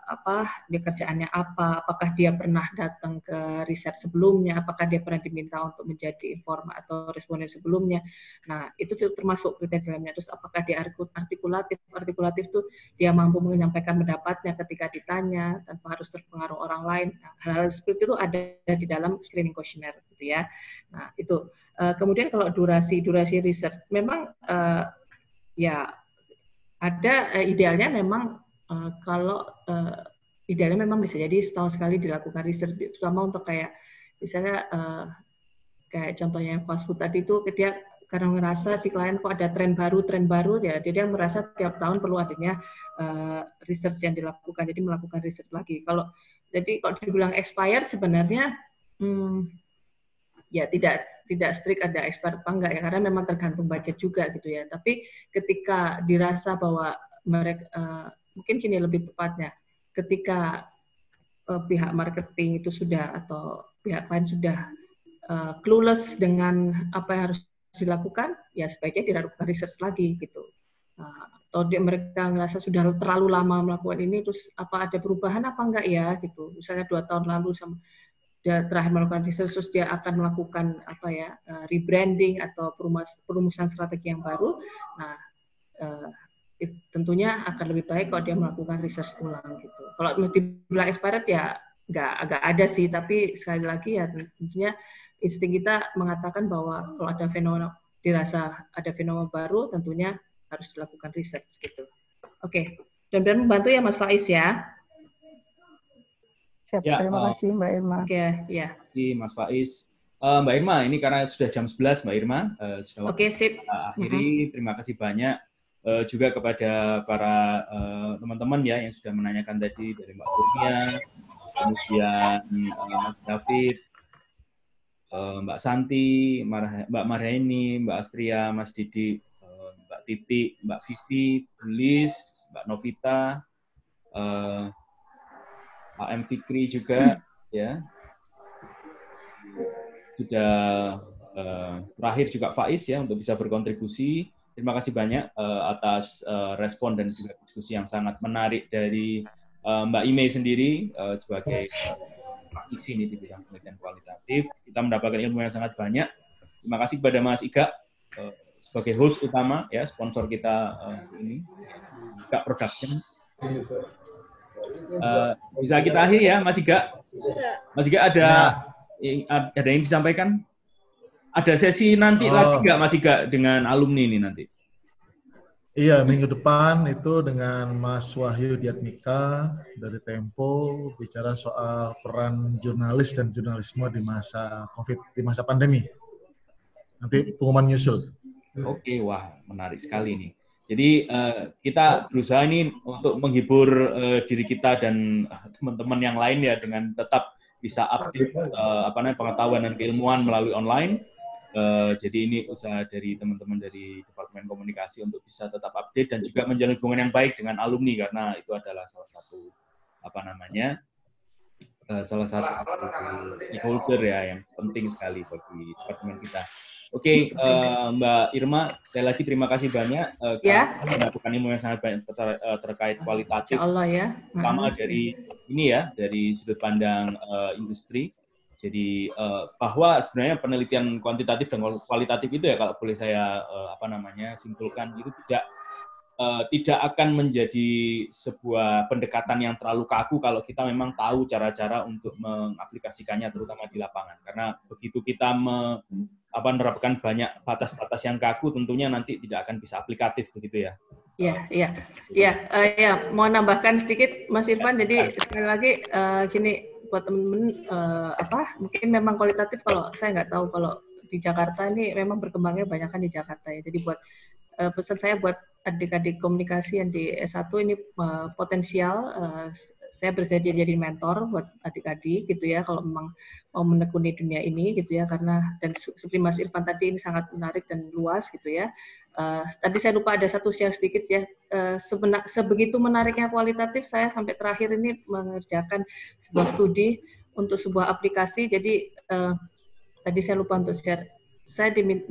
apa dia kerjaannya apa, apakah dia pernah datang ke riset sebelumnya, apakah dia pernah diminta untuk menjadi informan atau responden sebelumnya. Nah itu termasuk kriteria dalamnya. Terus apakah dia artikulatif tuh dia mampu menyampaikan pendapatnya ketika ditanya tanpa harus terpengaruh orang lain. Nah, hal-hal seperti itu ada di dalam screening questionnaire gitu ya. Nah itu kemudian kalau durasi riset memang ya ada idealnya memang kalau idealnya memang bisa jadi setahun sekali dilakukan riset, terutama untuk kayak misalnya kayak contohnya yang fast food tadi itu dia karena ngerasa si klien kok ada tren baru ya, jadi dia merasa tiap tahun perlu adanya research yang dilakukan, jadi melakukan riset lagi. Jadi kalau dibilang expired sebenarnya ya tidak strict ada expired apa enggak ya, karena memang tergantung budget juga gitu ya. Tapi ketika dirasa bahwa mereka mungkin gini lebih tepatnya, ketika pihak marketing itu sudah atau pihak lain sudah clueless dengan apa yang harus dilakukan, ya sebaiknya dilakukan research lagi gitu. Atau mereka ngerasa sudah terlalu lama melakukan ini, terus apa ada perubahan apa enggak ya gitu. Misalnya 2 tahun lalu sama dia terakhir melakukan research, terus dia akan melakukan apa ya rebranding atau perumusan strategi yang baru. Nah tentunya akan lebih baik kalau dia melakukan research ulang gitu. Kalau dibilang expired ya agak ada sih, tapi sekali lagi ya tentunya insting kita mengatakan bahwa kalau ada dirasa ada fenomena baru, tentunya harus dilakukan research gitu. Oke, dan membantu ya Mas Faiz ya. Siap, ya, terima kasih Mbak Irma. Oke, ya. Terima kasih Mas Faiz. Mbak Irma, ini karena sudah jam 11 Mbak Irma, sudah waktu sip. Akhiri. Terima kasih banyak juga kepada para teman-teman ya yang sudah menanyakan tadi, dari Mbak Kurnia, kemudian Mas David, Mbak Santi, Mbak Marheni, Mbak Astria, Mas Didi, Mbak Titi, Mbak Vivi, Bulis, Mbak Novita, Pak M. Fikri juga ya. Sudah terakhir juga Faiz ya untuk bisa berkontribusi. Terima kasih banyak atas respon dan juga diskusi yang sangat menarik dari Mbak Ime sendiri sebagai praktisi di bidang penelitian kualitatif. Kita mendapatkan ilmu yang sangat banyak. Terima kasih kepada Mas Iga sebagai host utama ya, sponsor kita ini, Iga Production. Bisa kita akhiri ya Mas Iga. Mas Iga ada yang disampaikan? Ada sesi nanti lagi nggak Mas Iga dengan alumni ini nanti? Iya, minggu depan itu dengan Mas Wahyu Diatmika dari Tempo bicara soal peran jurnalis dan jurnalisme di masa COVID, di masa pandemi. Nanti pengumuman nyusul. Oke, wah menarik sekali nih. Jadi kita berusaha ini untuk menghibur diri kita dan teman-teman yang lain ya dengan tetap bisa update pengetahuan dan keilmuan melalui online. Jadi ini usaha dari teman-teman dari Departemen Komunikasi untuk bisa tetap update dan juga menjalin hubungan yang baik dengan alumni, karena itu adalah salah satu stakeholder ya yang penting sekali bagi departemen kita. Oke, Mbak Irma, sekali lagi terima kasih banyak mendapatkan ilmu yang sangat banyak terkait kualitatif, terutama dari ini ya, dari sudut pandang industri. Jadi bahwa sebenarnya penelitian kuantitatif dan kualitatif itu ya kalau boleh saya simpulkan itu tidak akan menjadi sebuah pendekatan yang terlalu kaku kalau kita memang tahu cara-cara untuk mengaplikasikannya terutama di lapangan. Karena begitu kita menerapkan banyak batas-batas yang kaku, tentunya nanti tidak akan bisa aplikatif begitu ya. Iya. Mau nambahkan sedikit Mas Irfan. Jadi sekali lagi gini buat teman-teman mungkin memang kualitatif, kalau saya nggak tahu kalau di Jakarta ini memang berkembangnya banyak kan di Jakarta ya. Jadi buat pesan saya buat adik-adik komunikasi yang di S1 ini potensial saya bersedia jadi mentor buat adik-adik gitu ya, kalau memang mau menekuni dunia ini gitu ya, karena dan seperti Mas Irfan tadi ini sangat menarik dan luas gitu ya. Tadi saya lupa ada satu share sedikit ya, sebegitu menariknya kualitatif, saya sampai terakhir ini mengerjakan sebuah studi untuk sebuah aplikasi. Jadi tadi saya lupa untuk share,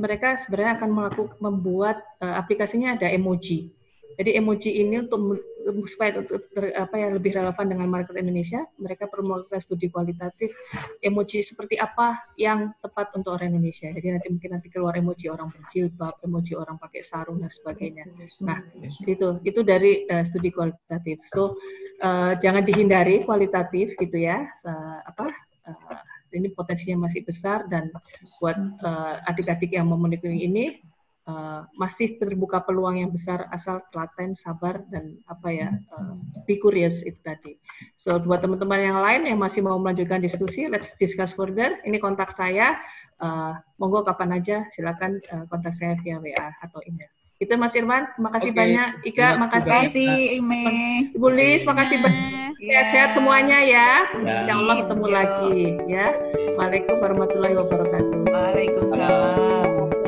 mereka sebenarnya akan membuat aplikasinya ada emoji. Jadi emoji ini untuk supaya lebih relevan dengan market Indonesia, mereka perlu melakukan studi kualitatif emoji seperti apa yang tepat untuk orang Indonesia. Jadi nanti keluar emoji orang berjilbab, emoji orang pakai sarung dan sebagainya. Nah, itu dari studi kualitatif. So jangan dihindari kualitatif gitu ya. Ini potensinya masih besar, dan buat adik-adik yang mau menekuni ini masih terbuka peluang yang besar, asal telaten, sabar, dan be curious itu tadi. So buat teman-teman yang lain yang masih mau melanjutkan diskusi, let's discuss further. Ini kontak saya, monggo kapan aja silakan kontak saya via WA atau email. Itu Mas Irfan, terima kasih banyak. Ika, makasih. Ibu Lis, makasih banyak. Sehat-sehat semuanya ya. Insya Allah ketemu lagi ya. Waalaikumsalam warahmatullahi wabarakatuh. Waalaikumsalam.